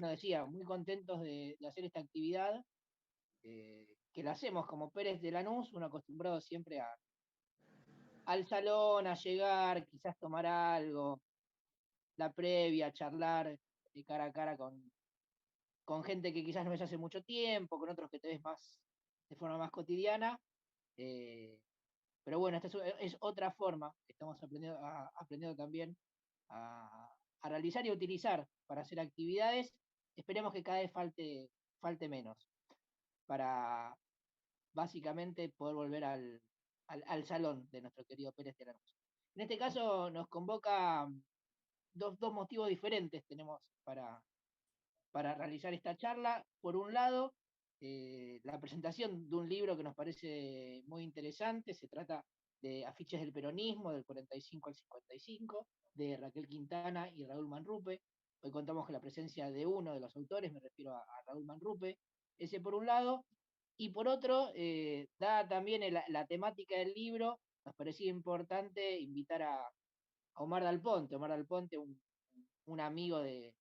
bueno, decía, muy contentos de hacer esta actividad, que la hacemos como Pérez de Lanús, uno acostumbrado siempre al salón, a llegar, quizás tomar algo, la previa, charlar de cara a cara con gente que quizás no ves hace mucho tiempo, con otros que te ves más de forma más cotidiana. eh, pero bueno, esta es otra forma que estamos aprendiendo también a realizar y a utilizar para hacer actividades. Esperemos que cada vez falte menos para básicamente poder volver al salón de nuestro querido Pérez de Lanús. En este caso nos convoca dos motivos diferentes tenemos para realizar esta charla. Por un lado, la presentación de un libro que nos parece muy interesante, se trata de Afiches del Peronismo, del 45 al 55, de Raquel Quintana y Raúl Manrupe. Hoy contamos con la presencia de uno de los autores, me refiero a Raúl Manrupe, ese por un lado, y por otro, dada también la temática del libro, nos parecía importante invitar a Omar Dal Ponte. Omar Dal Ponte, un amigo de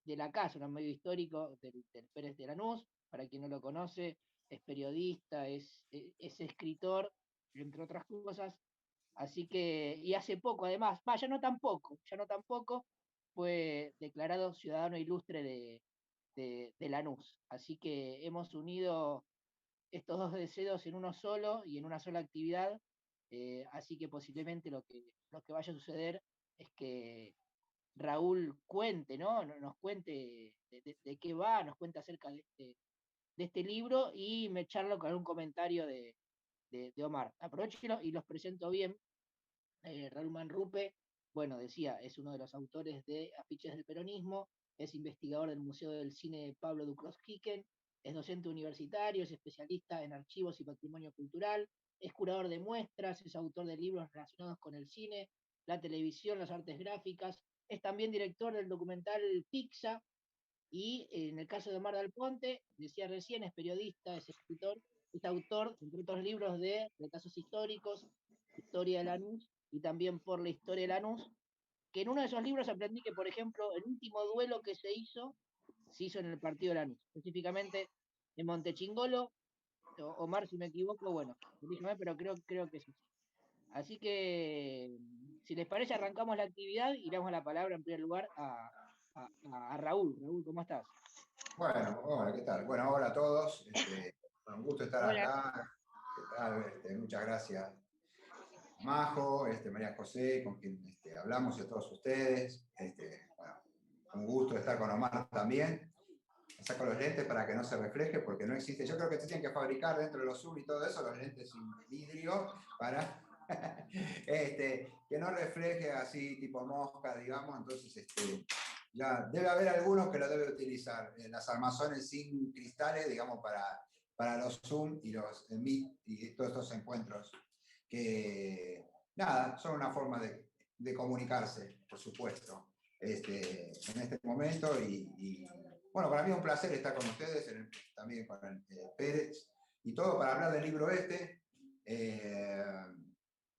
la casa, un amigo histórico del Pérez de Lanús. Para quien no lo conoce, es periodista, es escritor, entre otras cosas. Así que, y hace poco además, ya no tan poco, fue declarado ciudadano ilustre de Lanús. Así que hemos unido estos dos deseos en uno solo y en una sola actividad. Así que posiblemente lo que vaya a suceder es que Raúl cuente, ¿no? Nos cuente de qué va, nos cuente acerca de este libro y me charlo con algún comentario de Omar. Aprovecho y los presento bien. Raúl Manrupe, bueno, decía, es uno de los autores de Afiches del Peronismo, es investigador del Museo del Cine Pablo Duclos-Quiquén, es docente universitario, es especialista en archivos y patrimonio cultural, es curador de muestras, es autor de libros relacionados con el cine, la televisión, las artes gráficas, es también director del documental Pixa, y en el caso de Omar Dal Ponte, decía recién, es periodista, es escritor, es autor, entre otros libros, de retazos históricos, Historia de Lanús y también Por la Historia de Lanús, que en uno de esos libros aprendí que, por ejemplo, el último duelo que se hizo en el partido de Lanús, específicamente en Montechingolo. Omar, si me equivoco, bueno, dígame, pero creo que sí. Así que, si les parece, arrancamos la actividad y le damos la palabra en primer lugar a Raúl. Raúl, ¿cómo estás? Bueno, hola, ¿qué tal? Bueno, hola a todos. Un gusto estar Hola. acá. ¿Qué tal? Muchas gracias, Majo, María José, con quien hablamos, y a todos ustedes. Bueno, un gusto estar con Omar también. Me saco los lentes para que no se refleje, porque no existe. Yo creo que se tienen que fabricar dentro de los Zoom y todo eso, los lentes sin vidrio, para que no refleje así tipo mosca, digamos. Entonces, ya debe haber algunos que lo deben utilizar. Las armazones sin cristales, digamos, para los Zoom y los Meet y todos estos encuentros que, nada, son una forma de comunicarse, por supuesto, en este momento. Y bueno, para mí es un placer estar con ustedes, también con Pérez, y todo para hablar del libro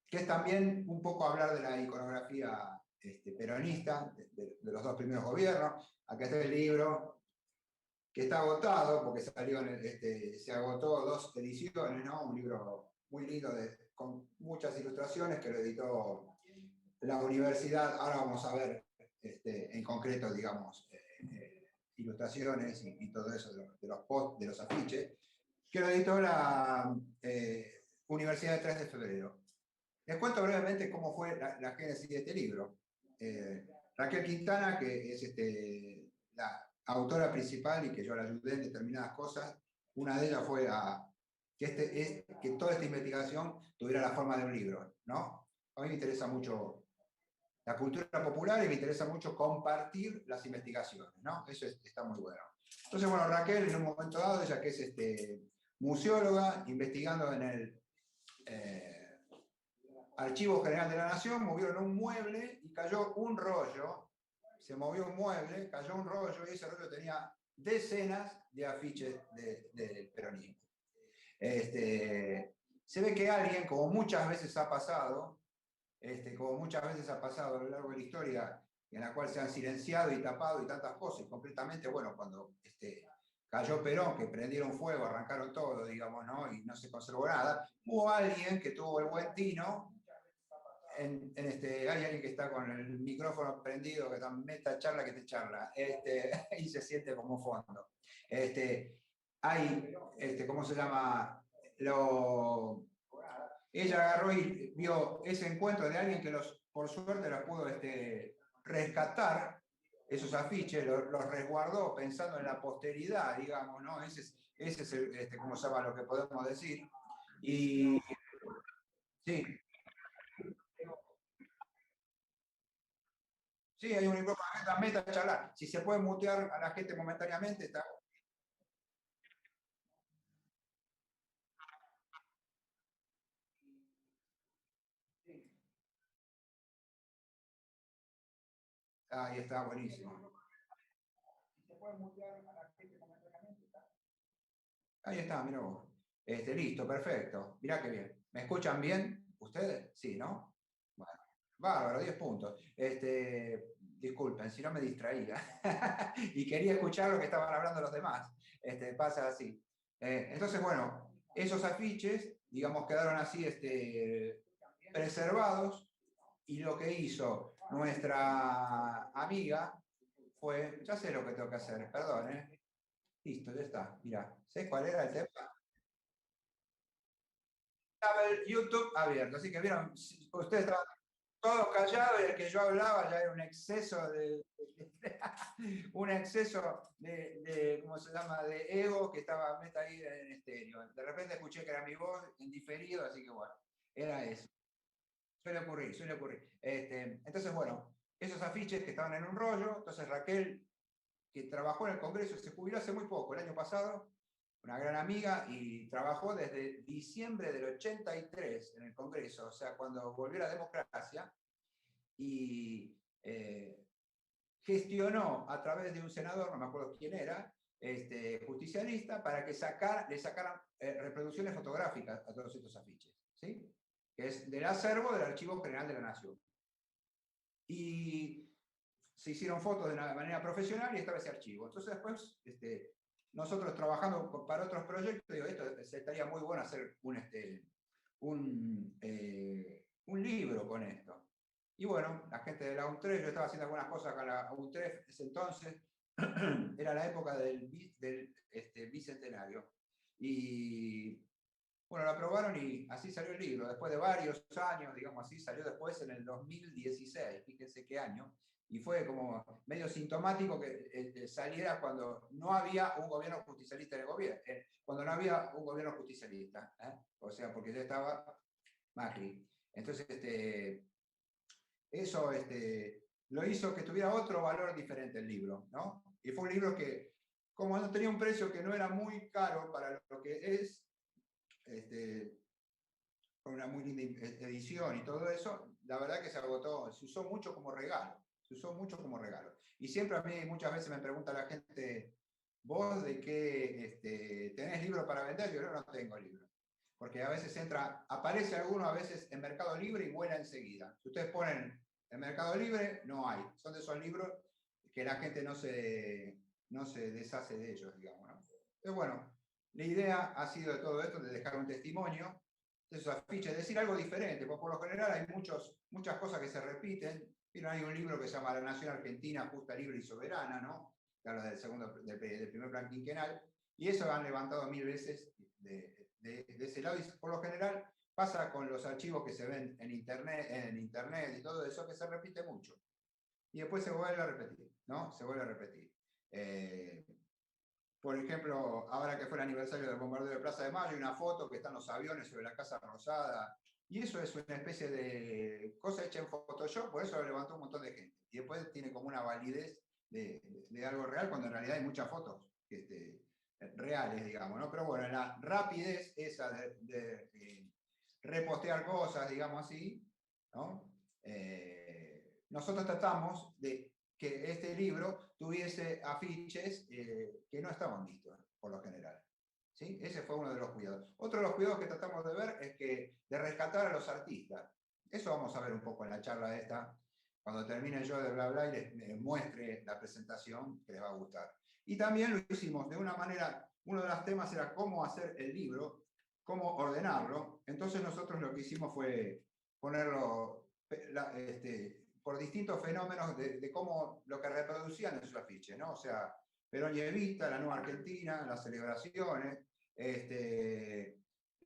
que es también un poco hablar de la iconografía peronista, de los dos primeros gobiernos. Acá está el libro, que está agotado, porque se agotó 2 ediciones, ¿no? Un libro muy lindo, con muchas ilustraciones, que lo editó la universidad. Ahora vamos a ver en concreto, digamos, ilustraciones y todo eso de los posts, de los afiches, que lo editó la Universidad de 3 de Febrero. Les cuento brevemente cómo fue la génesis de este libro. Raquel Quintana, que es la autora principal y que yo la ayudé en determinadas cosas, una de ellas fue que toda esta investigación tuviera la forma de un libro, ¿no? A mí me interesa mucho la cultura popular y me interesa mucho compartir las investigaciones, ¿no? Eso está muy bueno. Entonces, bueno, Raquel, en un momento dado, ella que es museóloga, investigando en el Archivo General de la Nación, movieron un mueble y cayó un rollo. Se movió un mueble, cayó un rollo, y ese rollo tenía decenas de afiches del peronismo. Se ve que alguien, como muchas veces ha pasado a lo largo de la historia, en la cual se han silenciado y tapado y tantas cosas. Y concretamente, bueno, cuando cayó Perón, que prendieron fuego, arrancaron todo, digamos, ¿no? Y no se conservó nada, hubo alguien que tuvo el buen tino. Hay alguien que está con el micrófono prendido, que también meta charla que te charla, y se siente como fondo. ¿Cómo se llama? Ella agarró y vio ese encuentro de alguien que por suerte los pudo rescatar, esos afiches, los resguardó pensando en la posteridad, digamos, ¿no? Ese es ¿cómo se llama? Lo que podemos decir. Y sí. Sí, hay un micrófono, meta charlar. Si se puede mutear a la gente momentáneamente, está. Ahí está, buenísimo. Si se puede mutear a la gente momentáneamente, está. Ahí está, mira vos. Listo, perfecto. Mirá qué bien. ¿Me escuchan bien ustedes? Sí, ¿no? Bueno, bárbaro, 10 puntos. Disculpen, si no me distraía. Y quería escuchar lo que estaban hablando los demás. Pasa así. Entonces, bueno, esos afiches, digamos, quedaron así preservados, y lo que hizo nuestra amiga fue, ya sé lo que tengo que hacer, perdón, listo, ya está, mira, ¿sé cuál era el tema? Estaba el YouTube abierto, así que vieron, ustedes estaban todos callados y el que yo hablaba ya era un exceso un exceso ¿cómo se llama?, de ego que estaba meta ahí en estéreo. De repente escuché que era mi voz en diferido, así que bueno, era eso. Suele ocurrir, suele ocurrir. Entonces, bueno, esos afiches que estaban en un rollo, entonces Raquel, que trabajó en el Congreso, se jubiló hace muy poco, el año pasado, una gran amiga, y trabajó desde diciembre del 83 en el Congreso, o sea, cuando volvió la democracia, y gestionó a través de un senador, no me acuerdo quién era, justicialista, para que le sacaran reproducciones fotográficas a todos estos afiches, ¿sí? Que es del acervo del Archivo General de la Nación. Y se hicieron fotos de una manera profesional y estaba ese archivo. Entonces después, nosotros trabajando para otros proyectos, digo, esto estaría muy bueno hacer un libro con esto. Y bueno, la gente de la UNTREF, yo estaba haciendo algunas cosas con la UNTREF ese entonces, era la época del bicentenario. Y bueno, lo aprobaron y así salió el libro. Después de varios años, digamos así, salió después en el 2016, fíjense qué año. Y fue como medio sintomático que saliera cuando no había un gobierno justicialista en el gobierno, cuando no había un gobierno justicialista. O sea, porque ya estaba Macri. Entonces, eso lo hizo que tuviera otro valor diferente el libro, ¿no? Y fue un libro que, como no tenía un precio que no era muy caro para lo que es, con una muy linda edición y todo eso, la verdad que se agotó, se usó mucho como regalo, se usó mucho como regalo. Y siempre a mí muchas veces me pregunta la gente, ¿vos de qué tenés libro para vender? Yo no tengo libro. Porque a veces aparece alguno a veces en Mercado Libre y vuela enseguida. Si ustedes ponen en Mercado Libre, no hay. Son de esos libros que la gente no se deshace de ellos, digamos, ¿no? Pero bueno, la idea ha sido de todo esto de dejar un testimonio de esos afiches, decir algo diferente, porque por lo general hay muchas cosas que se repiten. Pero hay un libro que se llama La Nación Argentina, Justa, Libre y Soberana, ¿no? Que habla del primer plan quinquenal, y eso lo han levantado 1000 veces de ese lado, y por lo general pasa con los archivos que se ven en internet y todo eso, que se repite mucho. Y después se vuelve a repetir, ¿no? Se vuelve a repetir. Por ejemplo, ahora que fue el aniversario del bombardeo de Plaza de Mayo, hay una foto que están los aviones sobre la Casa Rosada, y eso es una especie de cosa hecha en Photoshop, por eso lo levantó un montón de gente. Y después tiene como una validez de algo real, cuando en realidad hay muchas fotos reales, digamos, ¿no? Pero bueno, la rapidez esa de repostear cosas, digamos así, ¿no? Nosotros tratamos de que este libro tuviese afiches que no estaban vistos, por lo general. ¿Sí? Ese fue uno de los cuidados. Otro de los cuidados que tratamos de ver es de rescatar a los artistas. Eso vamos a ver un poco en la charla esta, cuando termine yo de bla bla y les muestre la presentación, que les va a gustar. Y también lo hicimos de una manera, uno de los temas era cómo hacer el libro, cómo ordenarlo. Entonces nosotros lo que hicimos fue ponerlo por distintos fenómenos de cómo lo que reproducían en su afiche, ¿no? O sea, Perón y Evita, la Nueva Argentina, las celebraciones,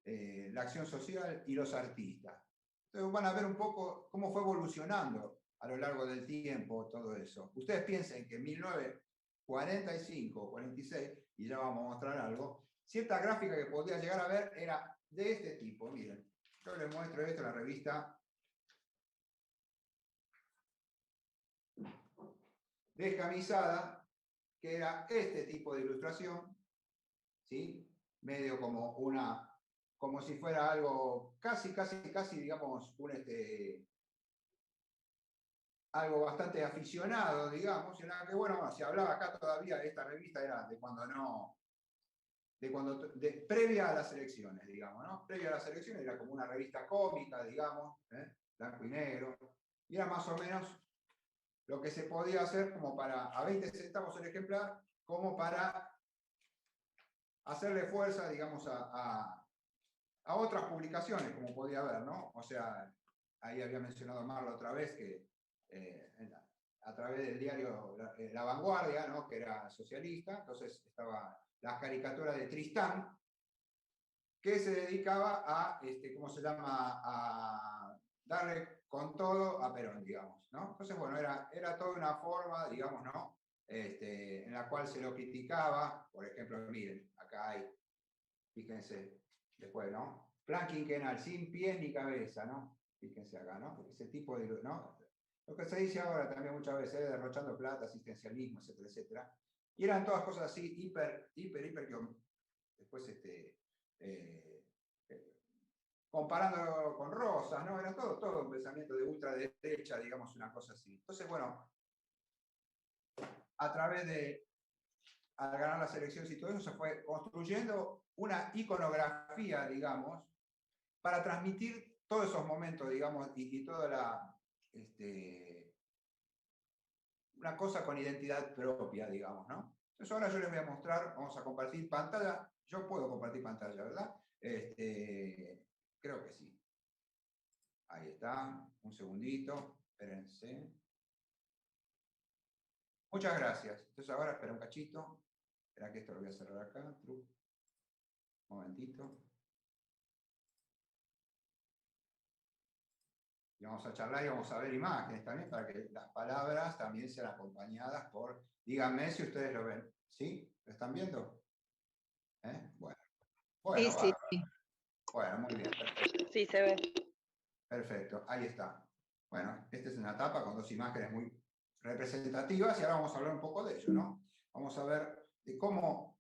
la acción social y los artistas. Entonces van a ver un poco cómo fue evolucionando a lo largo del tiempo todo eso. Ustedes piensen que en 1945 o 46, y ya vamos a mostrar algo, cierta gráfica que podía llegar a ver era de este tipo. Miren, yo les muestro esto en la revista Descamisada, que era este tipo de ilustración, ¿sí? Medio como si fuera algo casi, digamos, algo bastante aficionado, digamos, en la que, bueno, se hablaba acá todavía, esta revista era de cuando no, previa a las elecciones, digamos, ¿no? Previa a las elecciones era como una revista cómica, digamos, blanco y negro, y era más o menos lo que se podía hacer como a 20 centavos el ejemplar, como para hacerle fuerza, digamos, a otras publicaciones, como podía haber, ¿no? O sea, ahí había mencionado Marlo otra vez que a través del diario La Vanguardia, ¿no? Que era socialista, entonces estaba las caricaturas de Tristán, que se dedicaba a, ¿cómo se llama?, a darle con todo a Perón, digamos, ¿no? Entonces, bueno, era toda una forma, digamos, ¿no? En la cual se lo criticaba. Por ejemplo, miren, acá hay, fíjense, después, ¿no? Plan quinquenal, sin pies ni cabeza, ¿no? Fíjense acá, ¿no? Ese tipo de, ¿no? Lo que se dice ahora también muchas veces, derrochando plata, asistencialismo, etcétera, etcétera. Y eran todas cosas así, hiper, que después, comparándolo con Rosas, ¿no? Era todo un pensamiento de ultraderecha, digamos, una cosa así. Entonces, bueno, a través al ganar las elecciones y todo eso, se fue construyendo una iconografía, digamos, para transmitir todos esos momentos, digamos, y toda una cosa con identidad propia, digamos, ¿no? Entonces ahora yo les voy a mostrar, vamos a compartir pantalla. Yo puedo compartir pantalla, ¿verdad? Creo que sí. Ahí está, un segundito, espérense. Muchas gracias. Entonces ahora espera un cachito. Espera que esto lo voy a cerrar acá. Un momentito. Y vamos a charlar y vamos a ver imágenes también para que las palabras también sean acompañadas por... Díganme si ustedes lo ven. ¿Sí? ¿Lo están viendo? Bueno. Bueno, sí, sí. Bueno, muy bien, perfecto. Sí, se ve. Perfecto, ahí está. Bueno, esta es una tapa con dos imágenes muy representativas y ahora vamos a hablar un poco de ello, ¿no? Vamos a ver de cómo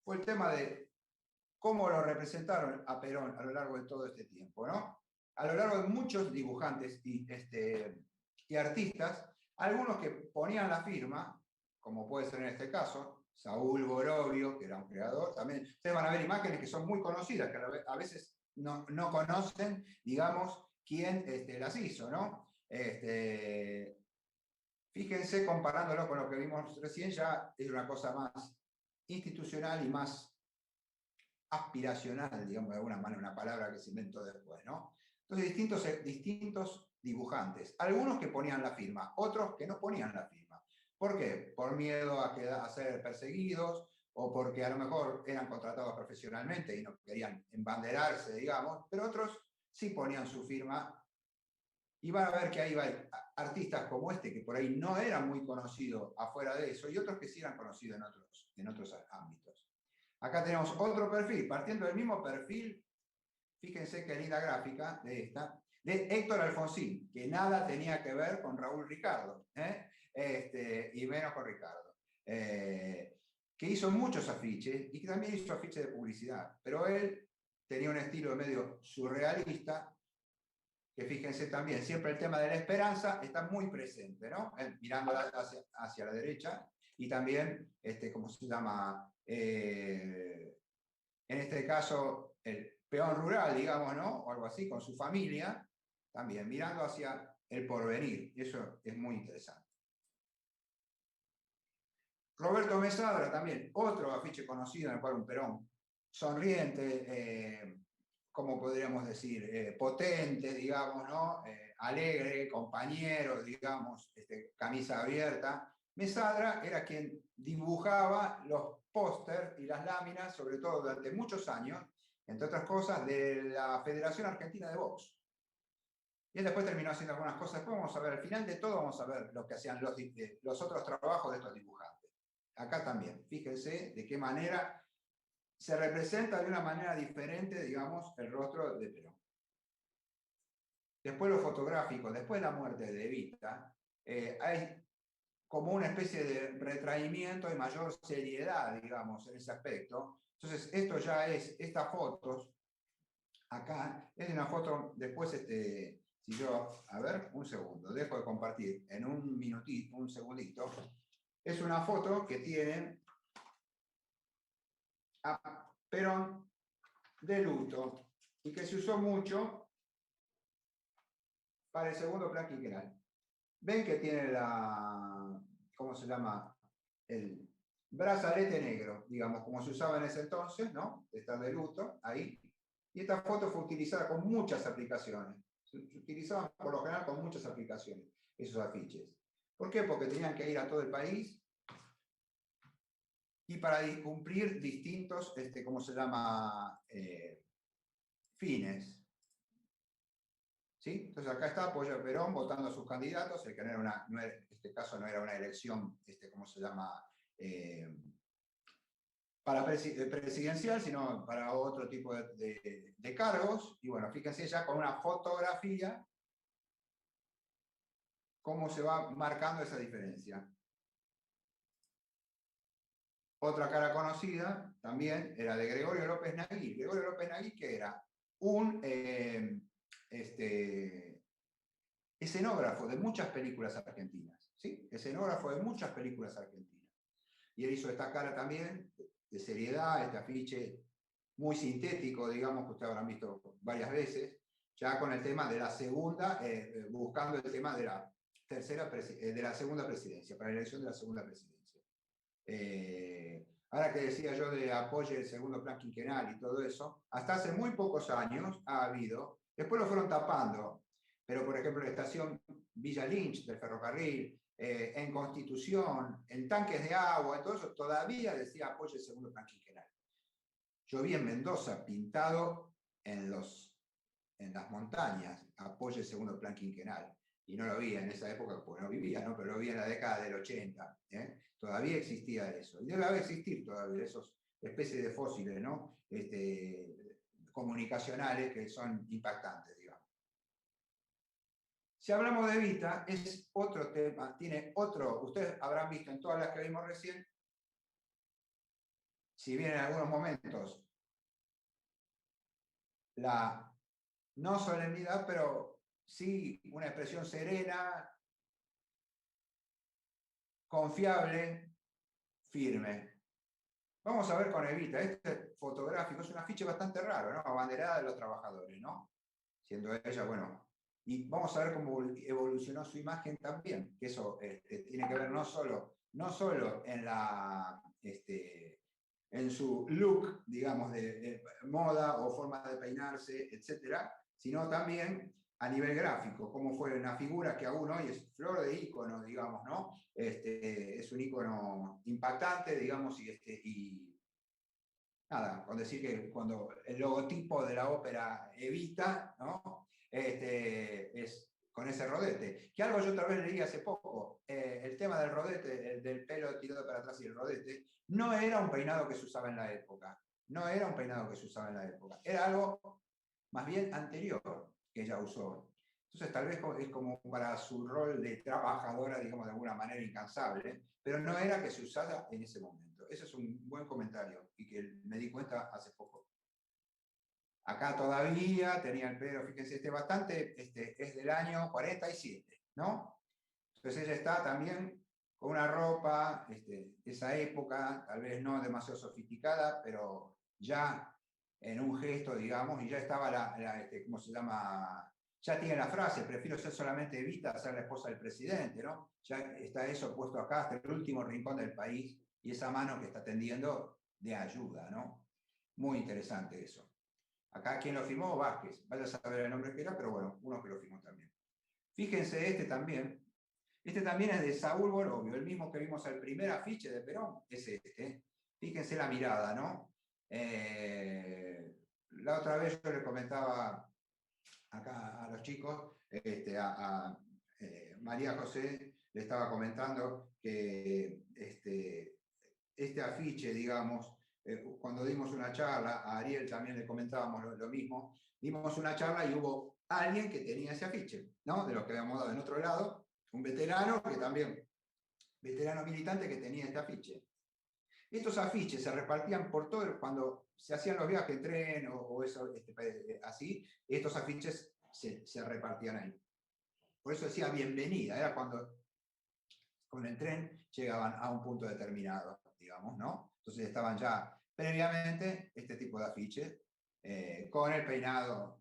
fue el tema de cómo lo representaron a Perón a lo largo de todo este tiempo, ¿no? A lo largo de muchos dibujantes y artistas, algunos que ponían la firma, como puede ser en este caso, Saúl Borovio, que era un creador, también ustedes van a ver imágenes que son muy conocidas, que a veces no conocen, digamos, quién las hizo, ¿no? Fíjense, comparándolo con lo que vimos recién, ya es una cosa más institucional y más aspiracional, digamos, de alguna manera, una palabra que se inventó después, ¿no? Entonces, distintos dibujantes, algunos que ponían la firma, otros que no ponían la firma. ¿Por qué? Por miedo a ser perseguidos, o porque a lo mejor eran contratados profesionalmente y no querían embanderarse, digamos, pero otros sí ponían su firma. Y van a ver que hay artistas como este, que por ahí no eran muy conocidos afuera de eso, y otros que sí eran conocidos en otros ámbitos. Acá tenemos otro perfil, partiendo del mismo perfil, fíjense qué linda gráfica de esta, de Héctor Alfonsín, que nada tenía que ver con Raúl Ricardo, y menos con Ricardo, que hizo muchos afiches y que también hizo afiches de publicidad, pero él tenía un estilo medio surrealista, que fíjense también, siempre el tema de la esperanza está muy presente, ¿no? Mirando hacia la derecha, y también, ¿cómo se llama? En este caso, el peón rural, digamos, ¿no? O algo así, con su familia, también mirando hacia el porvenir. Eso es muy interesante. Roberto Mesadra también, otro afiche conocido en el cual un Perón sonriente, como podríamos decir, potente, digamos, ¿no? Alegre, compañero, digamos, camisa abierta. Mesadra era quien dibujaba los póster y las láminas, sobre todo durante muchos años, entre otras cosas, de la Federación Argentina de Box. Y él después terminó haciendo algunas cosas. Después vamos a ver, al final de todo vamos a ver lo que hacían los otros trabajos de estos dibujantes. Acá también, fíjense de qué manera se representa de una manera diferente, digamos, el rostro de Perón. Después lo fotográfico, después de la muerte de Evita, hay como una especie de retraimiento y mayor seriedad, digamos, en ese aspecto. Entonces, esto ya es, estas fotos, acá, es una foto, después, si yo, a ver, un segundo, dejo de compartir en un minutito, un segundito, es una foto que tienen a Perón de luto y que se usó mucho para el segundo plan quinquenal. Ven que tiene la, ¿cómo se llama? El brazalete negro, digamos, como se usaba en ese entonces, ¿no? De estar de luto, ahí. Y esta foto fue utilizada con muchas aplicaciones. Se utilizaban por lo general con muchas aplicaciones, esos afiches. ¿Por qué? Porque tenían que ir a todo el país y para cumplir distintos, ¿cómo se llama? Fines. ¿Sí? Entonces acá está Apoyo a Perón votando a sus candidatos, el que no era una, no era, en este caso no era una elección, ¿cómo se llama? Para presidencial, sino para otro tipo de cargos. Y bueno, fíjense ya con una fotografía cómo se va marcando esa diferencia. Otra cara conocida también era de Gregorio López Nagui. Gregorio López Nagui, que era un escenógrafo de muchas películas argentinas, ¿sí? Escenógrafo de muchas películas argentinas. Y él hizo esta cara también de seriedad, este afiche muy sintético, digamos, que ustedes habrán visto varias veces, ya con el tema de la segunda, buscando el tema de la de la segunda presidencia, para la elección de la segunda presidencia. Ahora que decía yo de apoyo el segundo plan quinquenal y todo eso, hasta hace muy pocos años ha habido, después lo fueron tapando, pero por ejemplo la estación Villa Lynch del ferrocarril, en Constitución, en tanques de agua, todo eso todavía decía apoyo el segundo plan quinquenal. Yo vi en Mendoza pintado en las montañas, apoyo el segundo plan quinquenal, y no lo vi en esa época porque no vivía, ¿no? Pero lo vi en la década del 80, ¿eh? Todavía existía eso, y debe haber existir todavía esos especies de fósiles, ¿no? Comunicacionales que son impactantes, digamos. Si hablamos de Evita, es otro tema, tiene otro, ustedes habrán visto en todas las que vimos recién, si bien en algunos momentos la no solemnidad, pero sí una expresión serena, confiable, firme. Vamos a ver con Evita, este fotográfico es un afiche bastante raro, ¿no? Abanderada de los trabajadores, ¿no? Siendo ella, bueno, y vamos a ver cómo evolucionó su imagen también, que eso tiene que ver no solo en la, en su look, digamos, de moda o forma de peinarse, etcétera, sino también a nivel gráfico, cómo fue una figura que aún hoy es flor de ícono, digamos, ¿no? Es un ícono impactante, digamos, y nada, con decir que cuando el logotipo de la ópera Evita, ¿no? Es con ese rodete. Que algo yo otra vez leí hace poco, el tema del rodete, del pelo tirado para atrás y el rodete, no era un peinado que se usaba en la época. No era un peinado que se usaba en la época. Era algo más bien anterior que ella usó. Entonces tal vez es como para su rol de trabajadora, digamos, de alguna manera incansable, pero no era que se usara en ese momento. Ese es un buen comentario y que me di cuenta hace poco. Acá todavía tenía el pelo, fíjense, es del año 47, ¿no? Entonces ella está también con una ropa, esa época, tal vez no demasiado sofisticada, pero ya en un gesto, digamos, y ya estaba ¿cómo se llama? ya tiene la frase, prefiero ser solamente Evita a ser la esposa del presidente, ¿no? Ya está eso puesto acá hasta el último rincón del país y esa mano que está tendiendo de ayuda, ¿no? Muy interesante eso. Acá quien lo firmó, Vázquez. Vaya a saber el nombre que era, pero bueno, uno que lo firmó también. Fíjense este también. Este también es de Saúl Borovio, el mismo que vimos al primer afiche de Perón, es este. Fíjense la mirada, ¿no? La otra vez yo le comentaba acá a los chicos, María José le estaba comentando que este afiche, digamos, cuando dimos una charla, a Ariel también le comentábamos lo mismo, dimos una charla y hubo alguien que tenía ese afiche, ¿no? De los que habíamos dado en otro lado, un veterano que también, veterano militante que tenía este afiche. Estos afiches se repartían por todo, cuando se hacían los viajes en tren o eso, así, estos afiches se repartían ahí. Por eso decía bienvenida, era cuando con el tren llegaban a un punto determinado, digamos, ¿no? Entonces estaban ya previamente este tipo de afiches, con el peinado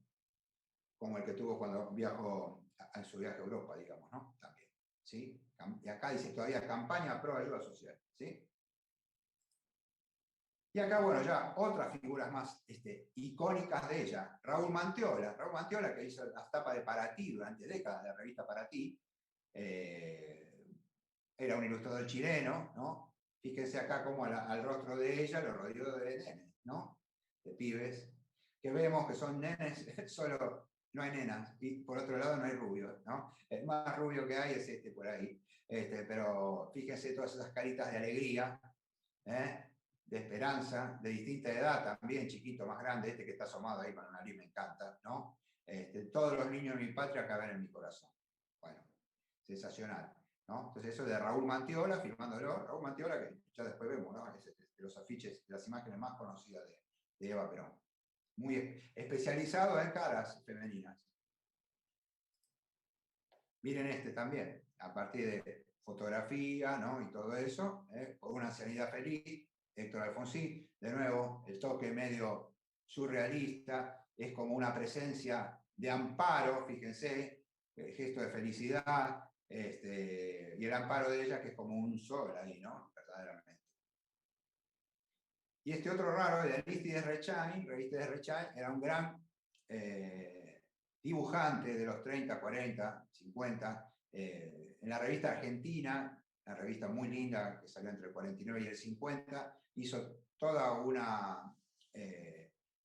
como el que tuvo cuando viajó en su viaje a Europa, digamos, ¿no? También, ¿sí? Y acá dice todavía campaña pro ayuda social, ¿sí? Y acá, bueno, ya otras figuras más icónicas de ella. Raúl Mantiola, que hizo las tapas de Para Ti durante décadas de la revista Para Ti, era un ilustrador chileno, ¿no? Fíjense acá cómo al rostro de ella lo rodeó de nenes, ¿no? De pibes, que vemos que son nenes, solo no hay nenas, y por otro lado no hay rubios, ¿no? El más rubio que hay es este por ahí, pero fíjense todas esas caritas de alegría, de esperanza, de distinta edad también, chiquito, más grande, este que está asomado ahí con la nariz me encanta, ¿no? Todos los niños de mi patria caben en mi corazón. Bueno, sensacional, ¿no? Entonces eso de Raúl Mantiola, firmándolo, Raúl Mantiola, que ya después vemos, ¿no? Es de los afiches, de las imágenes más conocidas de Eva Perón. Muy especializado en caras femeninas. Miren este también, a partir de fotografía, ¿no? Y todo eso, por una sanidad feliz, Héctor Alfonsín, de nuevo, el toque medio surrealista, es como una presencia de amparo, fíjense, el gesto de felicidad, y el amparo de ella que es como un sol ahí, ¿no? Verdaderamente. Y este otro raro, de Aristides Rechain, era un gran dibujante de los 30, 40, 50, en la revista Argentina, una revista muy linda que salió entre el 49 y el 50, hizo toda una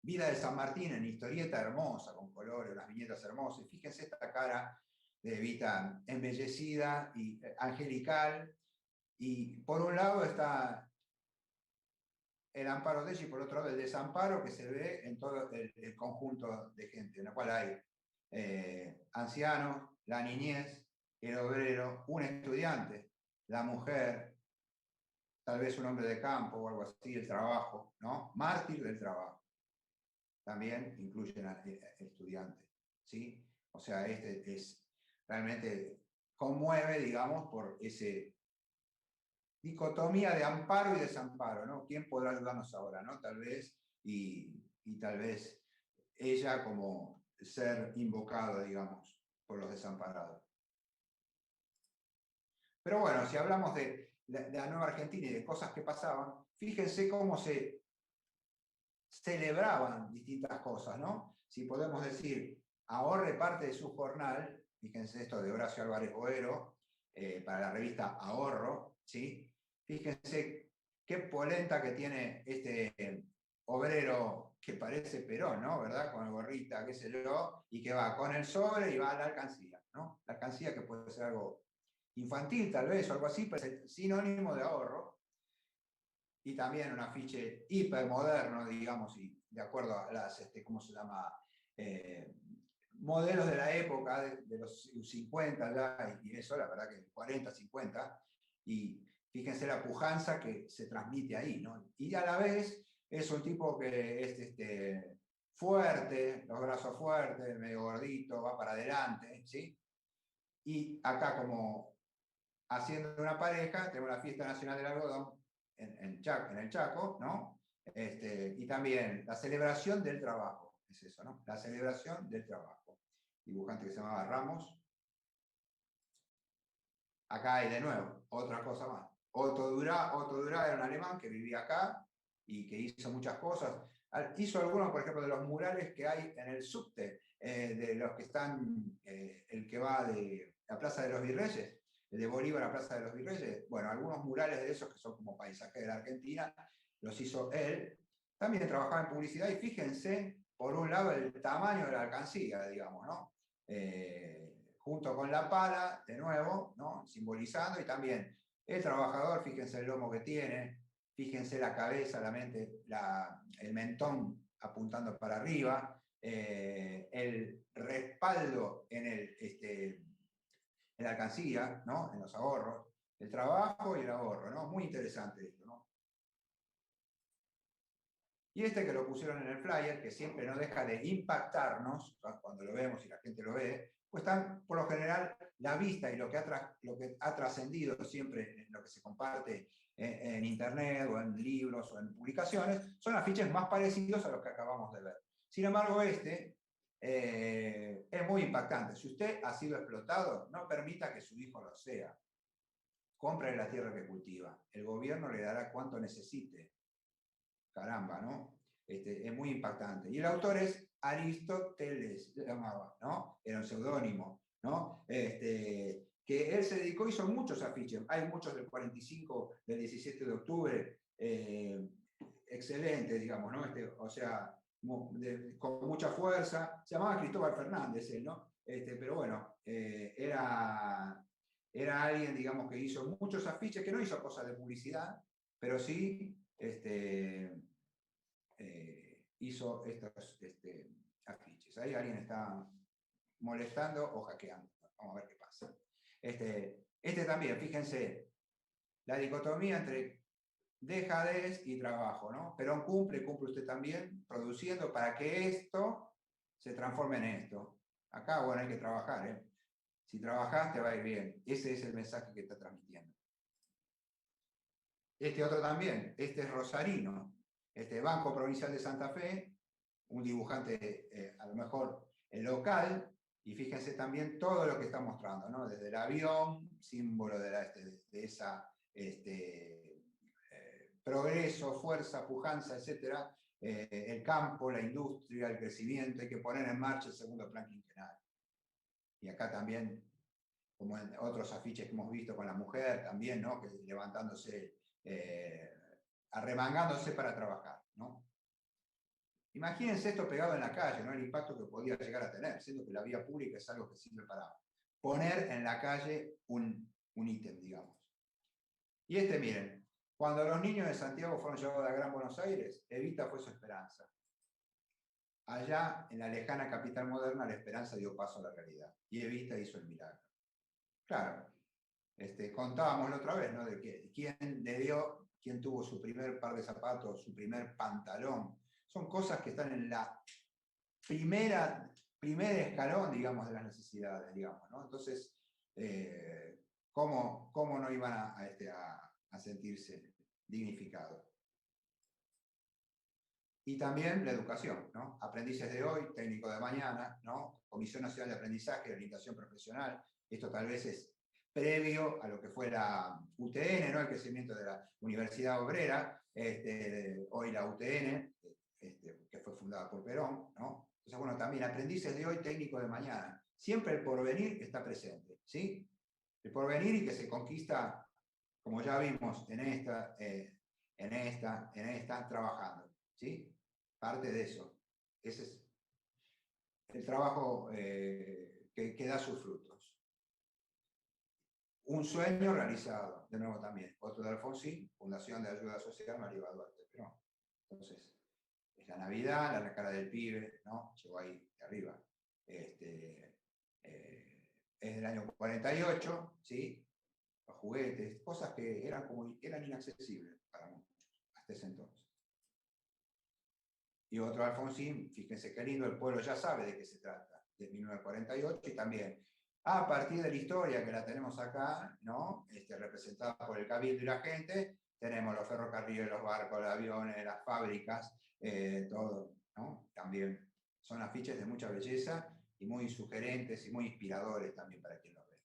vida de San Martín en historieta hermosa, con colores, unas viñetas hermosas. Y fíjense esta cara de Evita embellecida y angelical, y por un lado está el amparo de ella y por otro lado el desamparo que se ve en todo el conjunto de gente, en la cual hay ancianos, la niñez, el obrero, un estudiante, la mujer, tal vez un hombre de campo o algo así, el trabajo, ¿no? Mártir del trabajo. También incluyen al estudiante, ¿sí? O sea, es realmente conmueve, digamos, por ese dicotomía de amparo y desamparo, ¿no? ¿Quién podrá ayudarnos ahora, no? Tal vez, y tal vez ella como ser invocado, digamos, por los desamparados. Pero bueno, si hablamos de la nueva Argentina y de cosas que pasaban, fíjense cómo se celebraban distintas cosas, ¿no? Si podemos decir, ahorre parte de su jornal, fíjense esto de Horacio Álvarez Boero, para la revista Ahorro, ¿sí? Fíjense qué polenta que tiene este obrero que parece Perón, ¿no? ¿Verdad? Con el gorrita, qué sé yo, y que va con el sobre y va a la alcancía, ¿no? La alcancía que puede ser algo infantil tal vez o algo así, pero es sinónimo de ahorro. Y también un afiche hipermoderno, digamos, y de acuerdo a las, ¿cómo se llama? Modelos de la época, de los 50 ya, y eso, la verdad que 40, 50, y fíjense la pujanza que se transmite ahí, ¿no? Y a la vez es un tipo que es fuerte, los brazos fuertes, medio gordito, va para adelante, ¿sí? Y acá como haciendo una pareja, tenemos la Fiesta Nacional del Algodón en el Chaco, ¿no? Y también la celebración del trabajo, es eso, ¿no? La celebración del trabajo. dibujante que se llamaba Ramos. Acá hay de nuevo otra cosa más. Otto Dura era un alemán que vivía acá y que hizo muchas cosas. Hizo algunos, por ejemplo, de los murales que hay en el subte, de los que están, el que va de la Plaza de los Virreyes, el de Bolívar a la Plaza de los Virreyes. Bueno, algunos murales de esos que son como paisajes de la Argentina, los hizo él. También trabajaba en publicidad y fíjense, por un lado, el tamaño de la alcancía, digamos, ¿no? Junto con la pala, de nuevo, ¿no? Simbolizando, y también el trabajador, fíjense el lomo que tiene, fíjense la cabeza, la mente, el mentón apuntando para arriba, el respaldo en la alcancía, ¿no? En los ahorros, el trabajo y el ahorro, ¿no? Muy interesante esto, ¿no? Y este que lo pusieron en el flyer, que siempre no deja de impactarnos, cuando lo vemos y la gente lo ve, pues están, por lo general, la vista y lo que ha trascendido siempre en lo que se comparte en internet o en libros o en publicaciones, son afiches más parecidos a los que acabamos de ver. Sin embargo, este es muy impactante. Si usted ha sido explotado, no permita que su hijo lo sea. Compre la tierra que cultiva. El gobierno le dará cuanto necesite. Caramba, ¿no? Es muy impactante. Y el autor es Aristóteles, se llamaba, ¿no? Era un seudónimo, ¿no? Que él se dedicó, hizo muchos afiches. Hay muchos del 45, del 17 de octubre, excelentes, digamos, ¿no? O sea, con mucha fuerza. Se llamaba Cristóbal Fernández, él, ¿no? Pero bueno, era alguien, digamos, que hizo muchos afiches, que no hizo cosas de publicidad, pero sí hizo estos afiches. Ahí alguien está molestando o hackeando. Vamos a ver qué pasa. Este también, fíjense, la dicotomía entre dejadez y trabajo, ¿no? Perón cumple usted también, produciendo para que esto se transforme en esto. Acá, bueno, hay que trabajar, ¿eh? Si trabajás, te va a ir bien. Ese es el mensaje que está transmitiendo. Este otro también, este es Rosarino, Banco Provincial de Santa Fe, un dibujante a lo mejor local, y fíjense también todo lo que está mostrando, ¿no? Desde el avión, símbolo de esa progreso, fuerza, pujanza, etc. El campo, la industria, el crecimiento, hay que poner en marcha el segundo plan quinquenal. Y acá también, como en otros afiches que hemos visto con la mujer, también, ¿no? Que levantándose, arremangándose para trabajar, ¿no? Imagínense esto pegado en la calle, ¿no? El impacto que podía llegar a tener, siendo que la vía pública es algo que sirve para poner en la calle un ítem, digamos. Y miren, cuando los niños de Santiago fueron llevados a Gran Buenos Aires, Evita fue su esperanza. Allá, en la lejana capital moderna, la esperanza dio paso a la realidad. Y Evita hizo el milagro. Claro, contábamos la otra vez, ¿no? De que quién tuvo su primer par de zapatos, su primer pantalón. Son cosas que están en la primer escalón, digamos, de las necesidades, digamos, ¿no? Entonces, ¿cómo no iban a sentirse dignificados? Y también la educación, ¿no? Aprendices de hoy, técnico de mañana, ¿no? Comisión Nacional de Aprendizaje y Orientación Profesional. Esto tal vez es previo a lo que fue la UTN, ¿no? El crecimiento de la Universidad Obrera, hoy la UTN, que fue fundada por Perón, ¿no? Entonces, bueno, también aprendices de hoy, técnico de mañana. Siempre el porvenir está presente, ¿sí? El porvenir y que se conquista, como ya vimos en esta, trabajando, ¿sí? Parte de eso. Ese es el trabajo que da sus frutos. Un sueño realizado, de nuevo también. Otro de Alfonsín, Fundación de Ayuda Social María Duarte. ¿No? Entonces, es la Navidad, la cara del pibe, ¿no? Llegó ahí de arriba. Es del año 48, ¿sí? Los juguetes, cosas que eran inaccesibles para muchos hasta ese entonces. Y otro Alfonsín, fíjense qué lindo, el pueblo ya sabe de qué se trata, de 1948, y también a partir de la historia que la tenemos acá, ¿no? Representada por el cabildo y la gente, tenemos los ferrocarriles, los barcos, los aviones, las fábricas, todo, ¿no? También son afiches de mucha belleza y muy sugerentes y muy inspiradores también para quien los ve.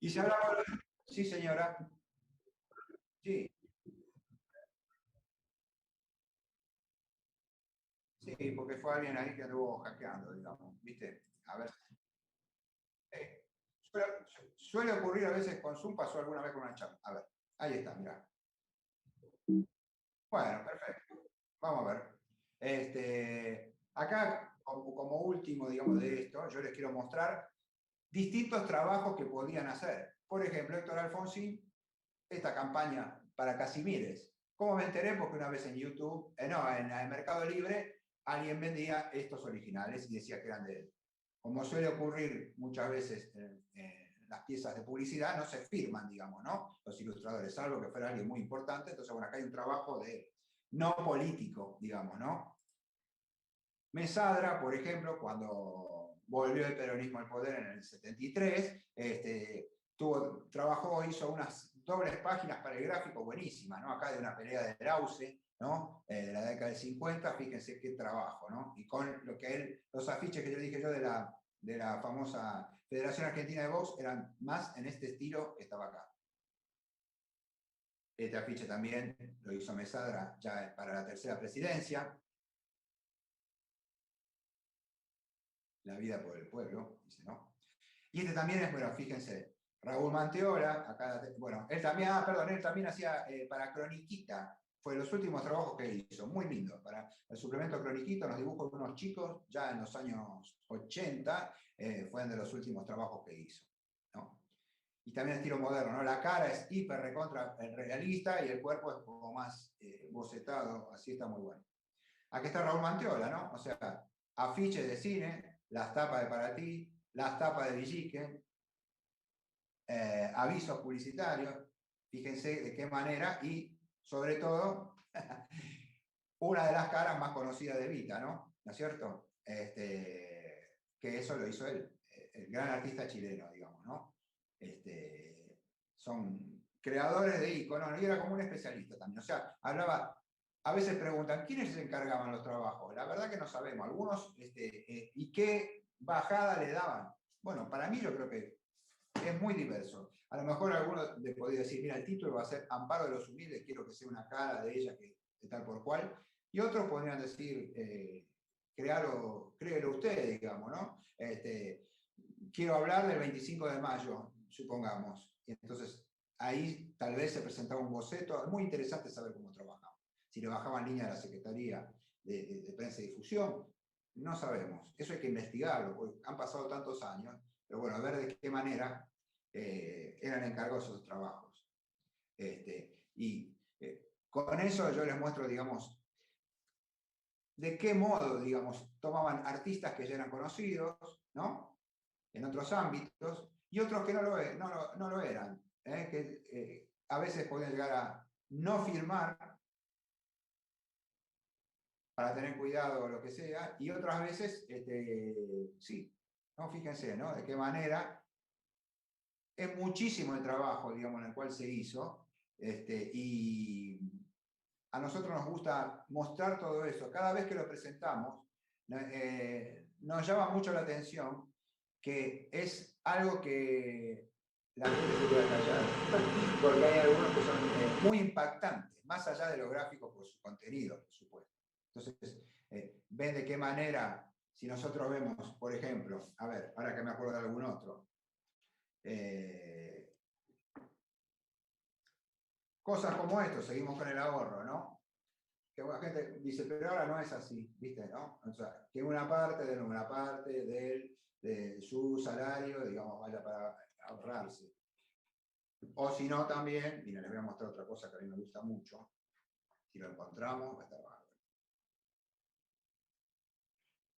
Y si hablamos de... Sí, señora. Sí, sí, porque fue alguien ahí que anduvo hackeando, digamos, ¿viste? A ver. eh, suele ocurrir a veces con Zoom, pasó alguna vez con una charla. A ver, ahí está, mirá. Bueno, perfecto. Vamos a ver. Acá, como último, digamos, de esto, yo les quiero mostrar distintos trabajos que podían hacer. Por ejemplo, Héctor Alfonsín, esta campaña para Casimires. ¿Cómo me enteré? Porque una vez en YouTube, no, en el Mercado Libre, alguien vendía estos originales y decía que eran de él. Como suele ocurrir muchas veces en las piezas de publicidad, no se firman, digamos, ¿no? Los ilustradores, salvo que fuera alguien muy importante. Entonces, bueno, acá hay un trabajo de no político, digamos, ¿no? Mesadra, por ejemplo, cuando volvió el peronismo al poder en el 73, trabajó, hizo unas dobles páginas para el gráfico buenísimas, ¿no? Acá de una pelea de Lauce, ¿no? De la década del 50, fíjense qué trabajo, ¿no? Y con lo que él, los afiches que yo dije yo de la famosa Federación Argentina de Box eran más en este estilo que estaba acá. Este afiche también lo hizo Mesadra ya para la tercera presidencia. La vida por el pueblo, dice, ¿no? Y este también es, bueno, fíjense, Raúl Manteola, acá, bueno, él también hacía para Croniquita, fue los últimos trabajos que hizo, muy lindo, para el suplemento Croniquita, los dibujos de unos chicos, ya en los años 80, fueron de los últimos trabajos que hizo, ¿no? Y también estilo moderno, ¿no? La cara es hiper recontra realista y el cuerpo es un poco más bocetado, así está muy bueno. Aquí está Raúl Manteola, ¿no? O sea, afiches de cine, las tapas de Para Ti, las tapas de Villique, avisos publicitarios, fíjense de qué manera, y sobre todo, una de las caras más conocidas de Vita, ¿no? ¿No es cierto? Que eso lo hizo él, el gran artista chileno, digamos, ¿no? Son creadores de iconos, y era como un especialista también. O sea, hablaba, a veces preguntan, ¿quiénes se encargaban los trabajos? La verdad que no sabemos. Algunos, ¿y qué bajada le daban? Bueno, para mí yo creo que es muy diverso. A lo mejor alguno le podría decir, mira, el título va a ser Amparo de los Humildes, quiero que sea una cara de ella que de tal por cual. Y otros podrían decir, créelo usted, digamos, ¿no? Quiero hablar del 25 de mayo, supongamos. Y entonces, ahí tal vez se presentaba un boceto. Es muy interesante saber cómo trabajaba. Si le bajaban línea a la Secretaría de Prensa y Difusión, no sabemos. Eso hay que investigarlo, porque han pasado tantos años. Pero bueno, a ver de qué manera eran encargados esos trabajos. Y con eso yo les muestro, digamos, de qué modo, digamos, tomaban artistas que ya eran conocidos, ¿no? En otros ámbitos, y otros que no lo eran, que a veces podían llegar a no firmar para tener cuidado o lo que sea, y otras veces, sí, ¿no? Fíjense, ¿no? De qué manera es muchísimo el trabajo, digamos, en el cual se hizo, y a nosotros nos gusta mostrar todo eso. Cada vez que lo presentamos, nos llama mucho la atención que es algo que la gente se queda callada, porque hay algunos que son muy impactantes, más allá de lo gráfico por su contenido, por supuesto. Entonces, ven de qué manera, si nosotros vemos, por ejemplo, a ver, ahora que me acuerdo de algún otro, cosas como esto, seguimos con el ahorro, ¿no? Que la gente dice, pero ahora no es así, ¿viste? ¿No? O sea, que una parte de su salario, digamos, vaya para ahorrarse. O si no, también, mira, les voy a mostrar otra cosa que a mí me gusta mucho. Si lo encontramos, va a estar bárbaro.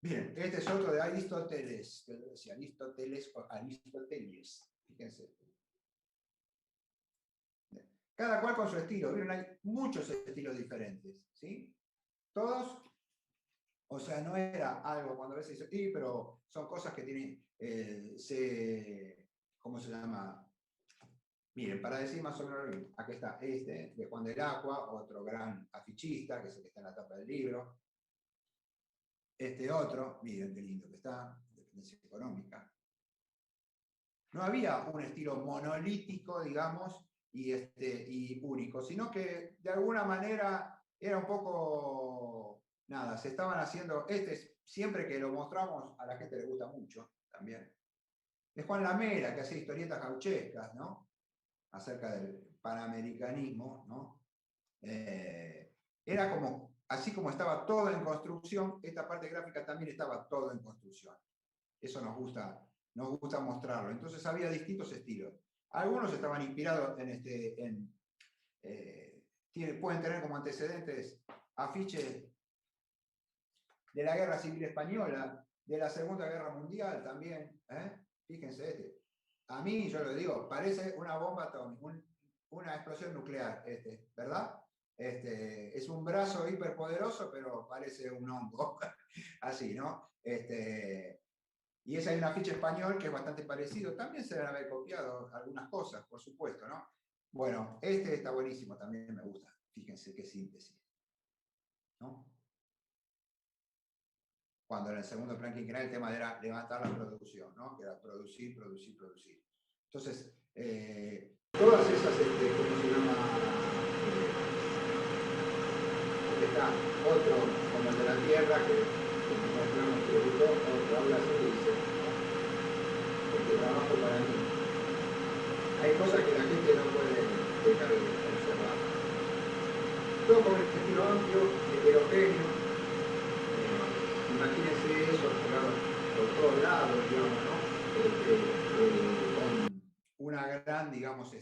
Bien, este es otro de Aristóteles, que decía Aristóteles o Aristóteles. Fíjense. Cada cual con su estilo. Vieron, hay muchos estilos diferentes, ¿sí? Todos, o sea, no era algo cuando a veces dice, sí, pero son cosas que tienen, ¿cómo se llama? Miren, para decir más o menos lo mismo, aquí está este, de Juan del Aqua, otro gran afichista, que es el que está en la tapa del libro. este otro, miren qué lindo que está, independencia económica. No había un estilo monolítico, digamos, y único, sino que de alguna manera era un poco, nada, se estaban haciendo, siempre que lo mostramos a la gente le gusta mucho también. Es Juan Lamela, que hacía historietas gauchescas, ¿no? Acerca del panamericanismo, ¿no? Era como, así como estaba todo en construcción, esta parte gráfica también estaba todo en construcción. Eso nos gusta mostrarlo. Entonces había distintos estilos. Algunos estaban inspirados pueden tener como antecedentes afiches de la Guerra Civil Española, de la Segunda Guerra Mundial también. Fíjense A mí, yo lo digo, parece una bomba atómica, una explosión nuclear, ¿verdad? Es un brazo hiperpoderoso, pero parece un hongo. Así, ¿no? Y ese hay un afiche español que es bastante parecido. También se deben haber copiado algunas cosas, por supuesto, ¿no? Bueno, está buenísimo, también me gusta. Fíjense qué síntesis, ¿no? Cuando en el segundo plan quinquenal el tema era levantar la producción, ¿no? Que era producir, producir, producir. Entonces, todas esas, ¿cómo se llama? Está otro, como el de la tierra, que mostramos tributo, otro habla así y dice, porque trabajo para mí. Hay cosas que la gente no puede dejar de observar. Todo con el estilo amplio, heterogéneo. Imagínense eso por todos lados, digamos, ¿no? Con una gran, digamos,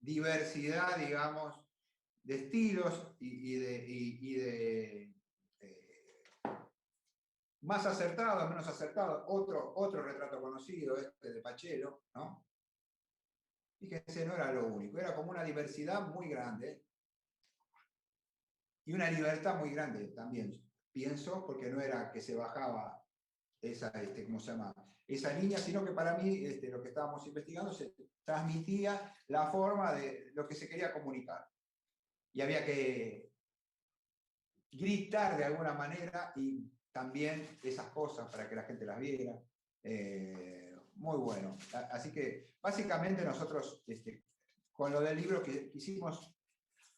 diversidad, digamos, de estilos y de más acertado, menos acertado. Otro retrato conocido, de Pachelo, ¿no? Fíjense, no era lo único, era como una diversidad muy grande y una libertad muy grande también, pienso, porque no era que se bajaba esa, ¿cómo se llama? Esa línea, sino que para mí lo que estábamos investigando se transmitía la forma de lo que se quería comunicar. Y había que gritar de alguna manera y también esas cosas para que la gente las viera. Muy bueno. Así que básicamente nosotros con lo del libro quisimos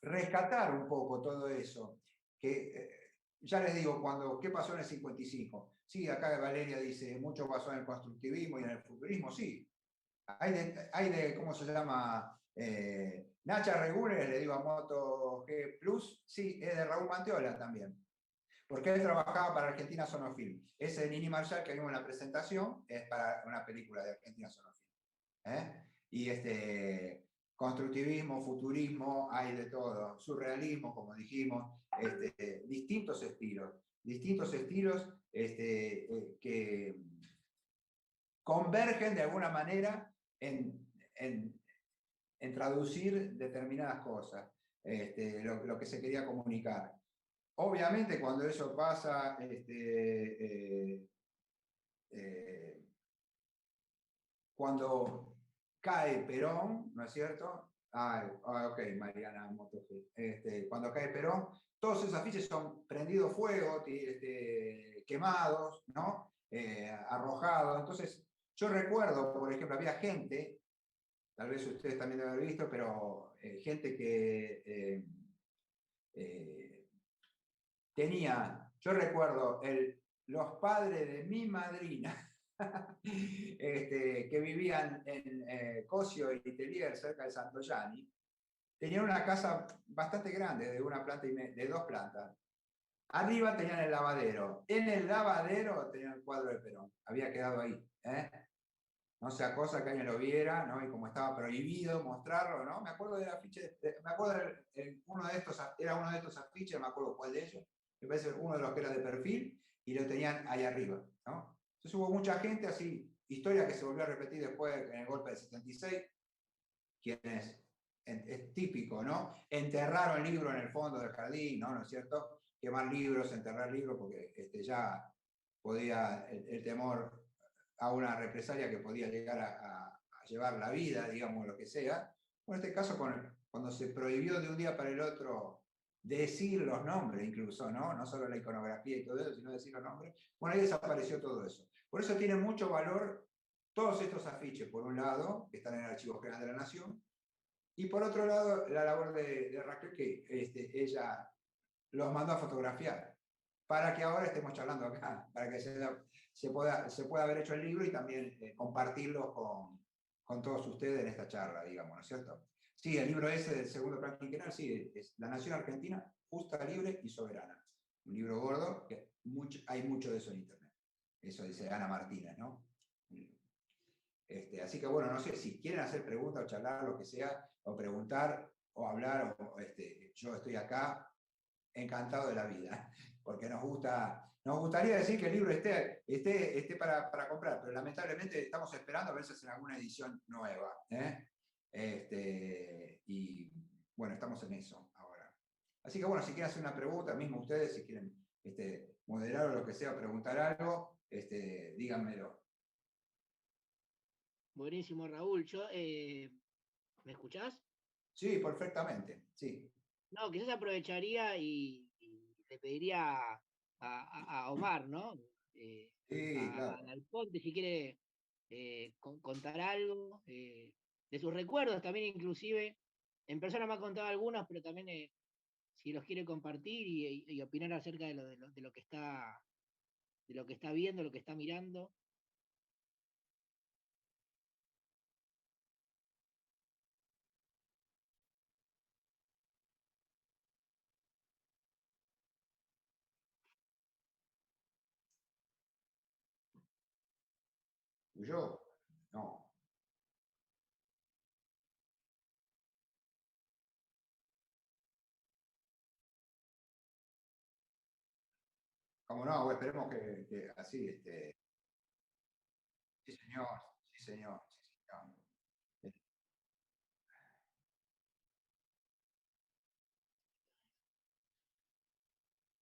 rescatar un poco todo eso. Que ya les digo, ¿qué pasó en el 55? Sí, acá Valeria dice, mucho pasó en el constructivismo y en el futurismo, sí. Hay de ¿cómo se llama? Nacha Regules, le digo a Moto G Plus, sí, es de Raúl Mantiola también. Porque él trabajaba para Argentina Sonofilm. Ese de Nini Marshall que vimos en la presentación es para una película de Argentina Sonofilm. Y constructivismo, futurismo, hay de todo. Surrealismo, como dijimos, distintos estilos que convergen de alguna manera en traducir determinadas cosas, lo que se quería comunicar. Obviamente cuando eso pasa, cuando cae Perón, ¿no es cierto? Ok, Mariana Motofe. Cuando cae Perón, todos esos afiches son prendidos fuego, quemados, ¿no? Arrojados. Entonces, yo recuerdo, por ejemplo, había gente, tal vez ustedes también deben haber visto, pero gente que tenía, yo recuerdo, los padres de mi madrina, que vivían en Cosio y Telier, cerca de Santoyani, tenían una casa bastante grande, de 2 plantas. Arriba tenían el lavadero. En el lavadero tenían el cuadro de Perón. Había quedado ahí. No sea cosa que alguien lo viera, ¿no? Y como estaba prohibido mostrarlo, ¿no? Me acuerdo del afiche, me acuerdo uno de estos afiches, no me acuerdo cuál de ellos, me parece uno de los que era de perfil, y lo tenían ahí arriba, ¿no? Entonces hubo mucha gente así, historia que se volvió a repetir después en el golpe del 76, es típico, ¿no? Enterrar un libro en el fondo del jardín, ¿no? ¿No es cierto? Quemar libros, enterrar libros, porque ya podía el temor a una represalia que podía llegar a llevar la vida, digamos, lo que sea. Bueno, en este caso, cuando se prohibió de un día para el otro decir los nombres incluso, ¿no? No solo la iconografía y todo eso, sino decir los nombres. Bueno, ahí desapareció todo eso. Por eso tiene mucho valor todos estos afiches, por un lado, que están en el Archivo General de la Nación, y por otro lado, la labor de Raquel, que ella los mandó a fotografiar, para que ahora estemos charlando acá, para que se pueda haber hecho el libro y también compartirlo con todos ustedes en esta charla, digamos, ¿no es cierto? Sí, el libro ese del segundo plan quinquenal, sí, es La Nación Argentina, justa, libre y soberana. Un libro gordo, que hay mucho de eso en internet. Eso dice Ana Martínez, ¿no? Así que bueno, no sé, si quieren hacer preguntas o charlar, lo que sea, o preguntar, o hablar, yo estoy acá encantado de la vida, porque nos gustaría decir que el libro esté para comprar, pero lamentablemente estamos esperando a ver si hacen alguna edición nueva. Y bueno, estamos en eso ahora. Así que bueno, si quieren hacer una pregunta, mismo ustedes, si quieren moderar o lo que sea, preguntar algo, díganmelo. Buenísimo, Raúl. ¿Me escuchás? Sí, perfectamente, sí. No, quizás aprovecharía y le pediría a Omar, ¿no? Sí, claro. Al Alfonte, si quiere contar algo de sus recuerdos, también inclusive. En persona me ha contado algunos, pero también si los quiere compartir y opinar acerca de lo que está viendo, lo que está mirando. ¿Yo? No. ¿Cómo no? Esperemos que así, sí, señor, sí, señor, sí, señor.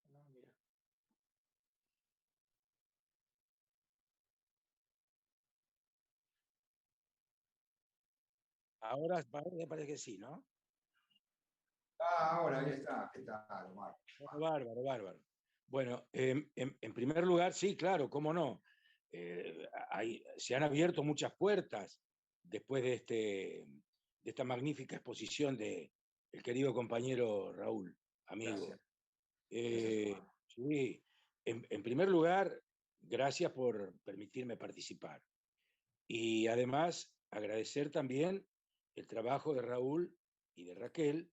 No, mira. Ahora me parece que sí, ¿no? Ahora, ahí está. ¿Qué tal, Omar? Bueno, bárbaro, bárbaro. Bueno, en primer lugar, sí, claro, cómo no. Se han abierto muchas puertas después de esta magnífica exposición de el querido compañero Raúl, amigo. Gracias. Gracias, Omar. Sí, en primer lugar, gracias por permitirme participar. Y además, agradecer también el trabajo de Raúl y de Raquel,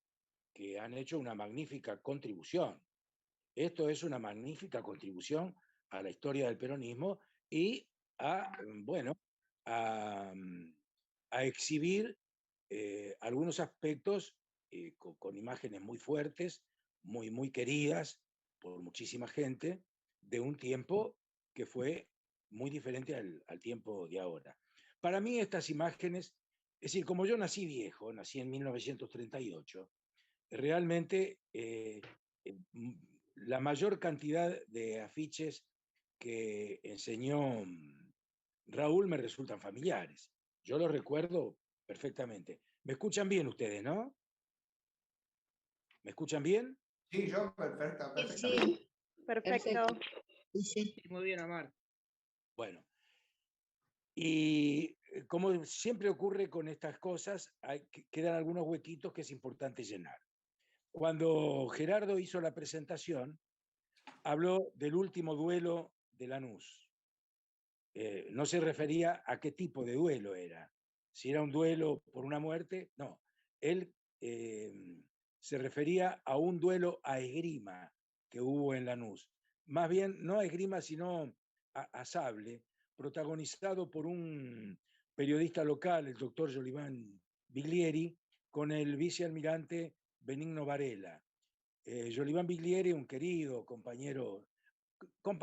que han hecho una magnífica contribución. Esto es una magnífica contribución a la historia del peronismo y bueno, a, a exhibir algunos aspectos con imágenes muy fuertes, muy queridas por muchísima gente, de un tiempo que fue muy diferente al tiempo de ahora. Para mí estas imágenes, es decir, como yo nací viejo, nací en 1938, realmente la mayor cantidad de afiches que enseñó Raúl me resultan familiares. Yo los recuerdo perfectamente. ¿Me escuchan bien ustedes, no? ¿Me escuchan bien? Sí, yo perfectamente. Sí, perfecto. Sí, sí. Sí, muy bien, Omar. Bueno, y como siempre ocurre con estas cosas, quedan algunos huequitos que es importante llenar. Cuando Gerardo hizo la presentación, habló del último duelo de Lanús. No se refería a qué tipo de duelo era. Si era un duelo por una muerte, no. Él se refería a un duelo a esgrima que hubo en Lanús. Más bien, no a esgrima, sino a sable, protagonizado por un periodista local, el doctor Joliván Biglieri, con el vicealmirante Benigno Varela. Joliván Biglieri, un querido compañero,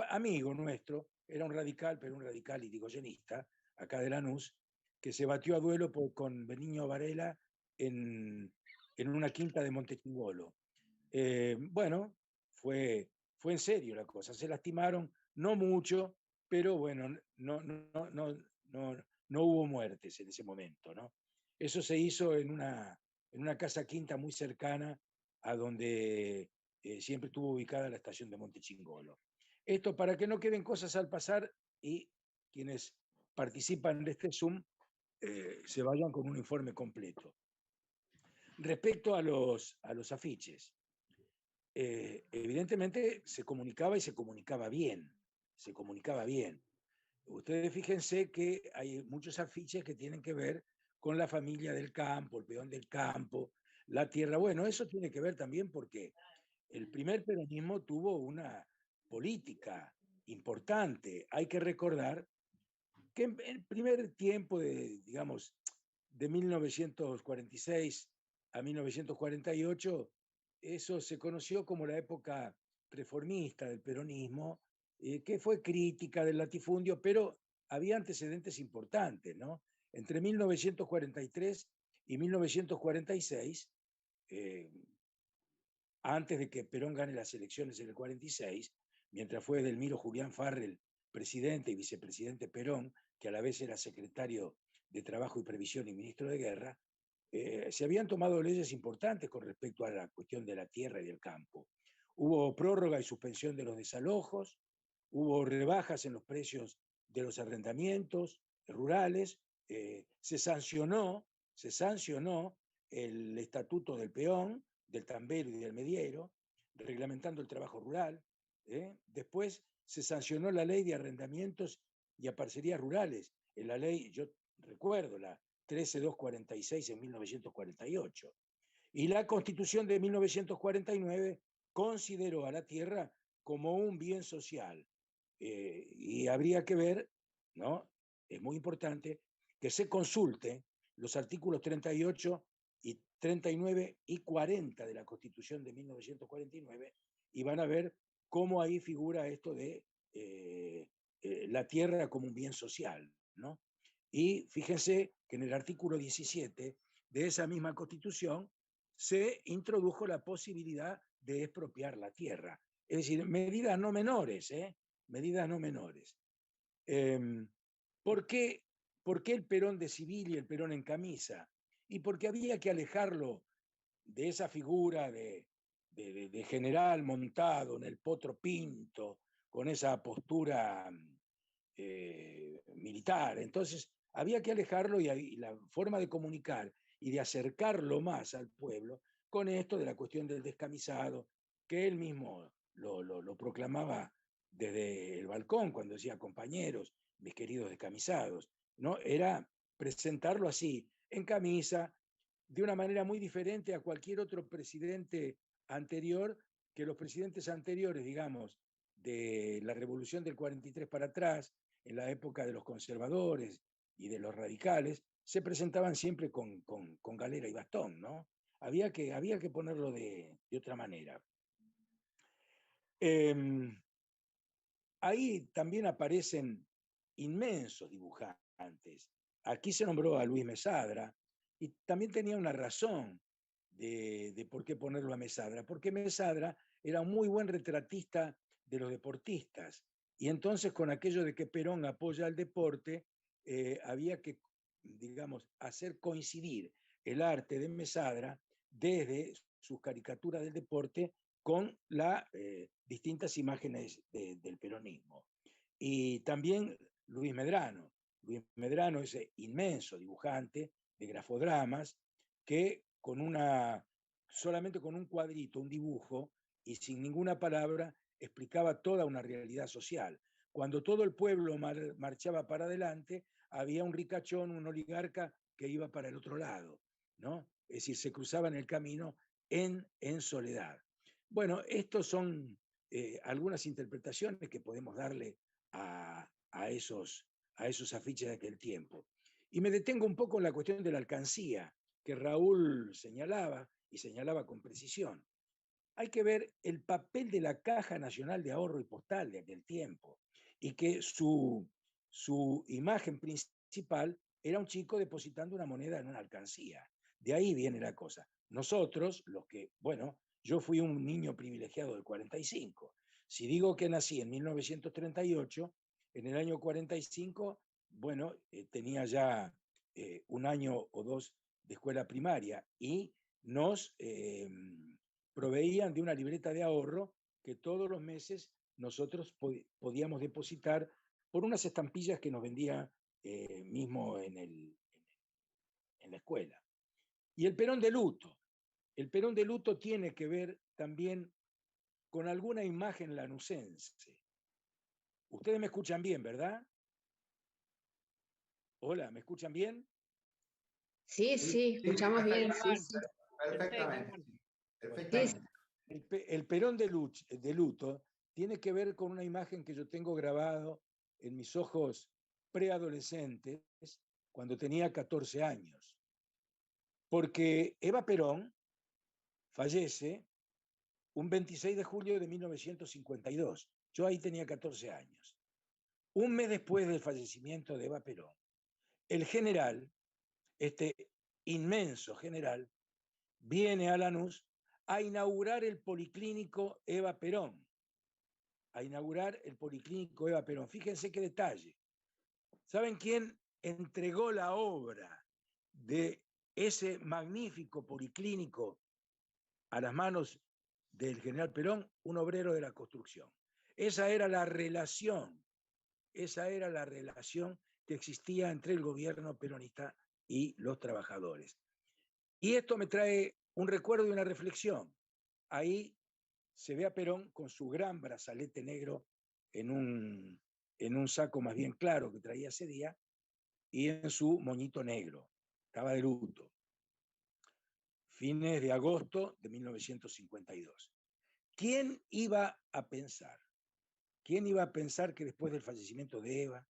amigo nuestro, era un radical, pero un radical irigoyenista, acá de Lanús, que se batió a duelo con Benigno Varela en una quinta de Montechingolo. Bueno, fue en serio la cosa, se lastimaron, no mucho, pero bueno, no hubo muertes en ese momento, ¿no? Eso se hizo en una casa quinta muy cercana a donde siempre estuvo ubicada la estación de Montechingolo. Esto para que no queden cosas al pasar y quienes participan de este Zoom se vayan con un informe completo. Respecto a los afiches, evidentemente se comunicaba y se comunicaba bien, se comunicaba bien. Ustedes fíjense que hay muchos afiches que tienen que ver con la familia del campo, el peón del campo, la tierra. Bueno, eso tiene que ver también porque el primer peronismo tuvo una política importante. Hay que recordar que en el primer tiempo de, digamos, de 1946 a 1948, eso se conoció como la época reformista del peronismo, que fue crítica del latifundio, pero había antecedentes importantes, ¿no? Entre 1943 y 1946, eh, antes de que Perón gane las elecciones en el 46, mientras fue Edelmiro Julián Farrell presidente y vicepresidente Perón, que a la vez era secretario de Trabajo y Previsión y ministro de Guerra, se habían tomado leyes importantes con respecto a la cuestión de la tierra y del campo. Hubo prórroga y suspensión de los desalojos, hubo rebajas en los precios de los arrendamientos rurales, se sancionó el estatuto del peón, del tambero y del mediero, reglamentando el trabajo rural. Después se sancionó la ley de arrendamientos y a parcerías rurales, en la ley, yo recuerdo, la 13246 en 1948. Y la Constitución de 1949 consideró a la tierra como un bien social. Y habría que ver, ¿no? Es muy importante que se consulte los artículos 38 y 39 y 40 de la Constitución de 1949 y van a ver cómo ahí figura esto de la tierra como un bien social, ¿no? Y fíjense que en el artículo 17 de esa misma Constitución se introdujo la posibilidad de expropiar la tierra. Es decir, medidas no menores, medidas no menores. ¿Por qué el Perón de civil y el Perón en camisa? Y porque había que alejarlo de esa figura de general montado en el potro pinto, con esa postura militar. Entonces, había que alejarlo y la forma de comunicar y de acercarlo más al pueblo con esto de la cuestión del descamisado, que él mismo lo proclamaba desde el balcón cuando decía compañeros, mis queridos descamisados, ¿no? Era presentarlo así, en camisa, de una manera muy diferente a cualquier otro presidente anterior, que los presidentes anteriores, digamos, de la revolución del 43 para atrás, en la época de los conservadores y de los radicales, se presentaban siempre con galera y bastón, ¿no? Había que ponerlo de otra manera. Ahí también aparecen inmensos dibujantes. Aquí se nombró a Luis Mesadra y también tenía una razón de por qué ponerlo a Mesadra, porque Mesadra era un muy buen retratista de los deportistas. Y entonces con aquello de que Perón apoya al deporte, había que, digamos, hacer coincidir el arte de Mesadra desde sus caricaturas del deporte con las distintas imágenes del peronismo. Y también Luis Medrano. Luis Medrano es inmenso dibujante de grafodramas que solamente con un cuadrito, un dibujo, y sin ninguna palabra, explicaba toda una realidad social. Cuando todo el pueblo marchaba para adelante, había un ricachón, un oligarca que iba para el otro lado, ¿no? Es decir, se cruzaban el camino en soledad. Bueno, estos son algunas interpretaciones que podemos darle a esos afiches de aquel tiempo. Y me detengo un poco en la cuestión de la alcancía, que Raúl señalaba, y señalaba con precisión. Hay que ver el papel de la Caja Nacional de Ahorro y Postal de aquel tiempo, y que su imagen principal era un chico depositando una moneda en una alcancía. De ahí viene la cosa. Nosotros, yo fui un niño privilegiado del 45. Si digo que nací en 1938, en el año 45, tenía ya un año o dos de escuela primaria y nos proveían de una libreta de ahorro que todos los meses nosotros podíamos depositar por unas estampillas que nos vendía mismo en la escuela. Y el Perón de luto. El Perón de luto tiene que ver también con alguna imagen lanucense. Ustedes me escuchan bien, ¿verdad? Hola, ¿me escuchan bien? Sí, sí, escuchamos bien. Sí, sí. Perfectamente. Perfectamente. El Perón de luto tiene que ver con una imagen que yo tengo grabado en mis ojos preadolescentes cuando tenía 14 años. Porque Eva Perón fallece un 26 de julio de 1952. Yo ahí tenía 14 años. Un mes después del fallecimiento de Eva Perón, el general, este inmenso general, viene a Lanús a inaugurar el Policlínico Eva Perón. Fíjense qué detalle. ¿Saben quién entregó la obra de ese magnífico policlínico a las manos del general Perón? Un obrero de la construcción. Esa era la relación que existía entre el gobierno peronista y los trabajadores. Y esto me trae un recuerdo y una reflexión. Ahí se ve a Perón con su gran brazalete negro en un saco más bien claro que traía ese día y en su moñito negro. Estaba de luto. Fines de agosto de 1952. ¿Quién iba a pensar? ¿Quién iba a pensar que después del fallecimiento de Eva,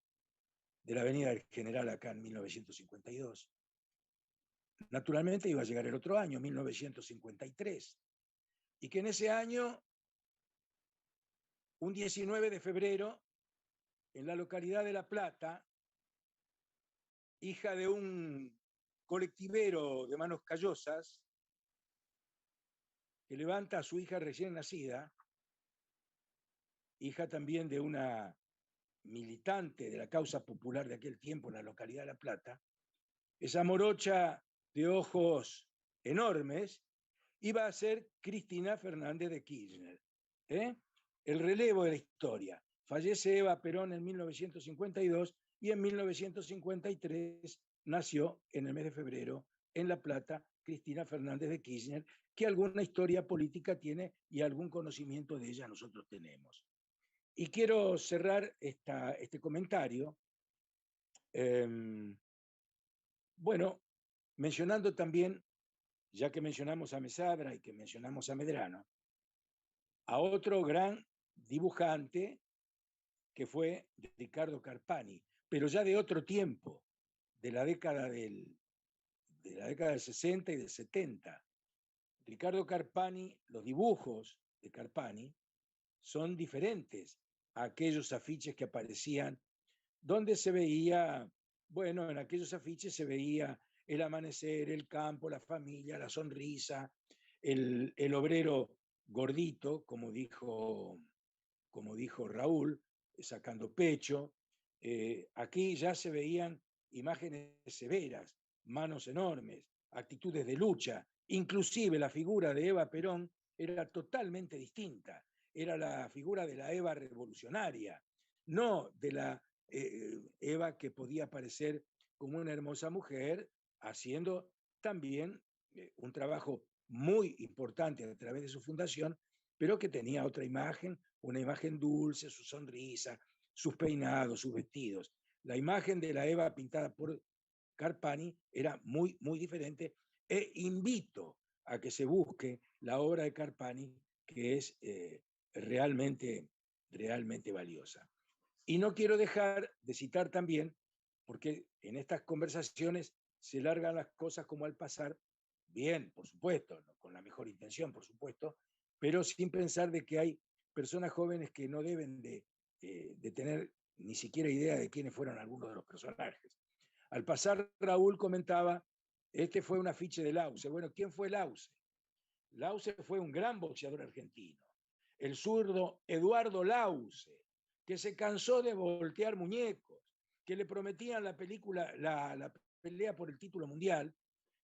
de la Avenida del General acá en 1952, naturalmente iba a llegar el otro año, 1953, y que en ese año, un 19 de febrero, en la localidad de La Plata, hija de un colectivero de manos callosas, que levanta a su hija recién nacida, hija también de una militante de la causa popular de aquel tiempo en la localidad de La Plata, esa morocha de ojos enormes, iba a ser Cristina Fernández de Kirchner. El relevo de la historia. Fallece Eva Perón en 1952 y en 1953 nació en el mes de febrero en La Plata Cristina Fernández de Kirchner, que alguna historia política tiene y algún conocimiento de ella nosotros tenemos. Y quiero cerrar este comentario, bueno, mencionando también, ya que mencionamos a Mesabre y que mencionamos a Medrano, a otro gran dibujante que fue Ricardo Carpani, pero ya de otro tiempo, de la década del 60 y del 70. Ricardo Carpani, los dibujos de Carpani son diferentes a aquellos afiches que aparecían donde se veía, bueno, en aquellos afiches se veía el amanecer, el campo, la familia, la sonrisa, el obrero gordito, como dijo Raúl, sacando pecho. Aquí ya se veían imágenes severas, manos enormes, actitudes de lucha. Inclusive la figura de Eva Perón era totalmente distinta. Era la figura de la Eva revolucionaria, no de la Eva que podía parecer como una hermosa mujer, haciendo también un trabajo muy importante a través de su fundación, pero que tenía otra imagen, una imagen dulce, su sonrisa, sus peinados, sus vestidos. La imagen de la Eva pintada por Carpani era muy, muy diferente, e invito a que se busque la obra de Carpani, que es realmente valiosa. Y no quiero dejar de citar también, porque en estas conversaciones se largan las cosas como al pasar, bien, por supuesto, ¿no? Con la mejor intención, por supuesto, pero sin pensar de que hay personas jóvenes que no deben de tener ni siquiera idea de quiénes fueron algunos de los personajes. Al pasar, Raúl comentaba, este fue un afiche de Lause. Bueno, ¿quién fue Lause? Lause fue un gran boxeador argentino, el zurdo Eduardo Lause, que se cansó de voltear muñecos, que le prometían la pelea por el título mundial,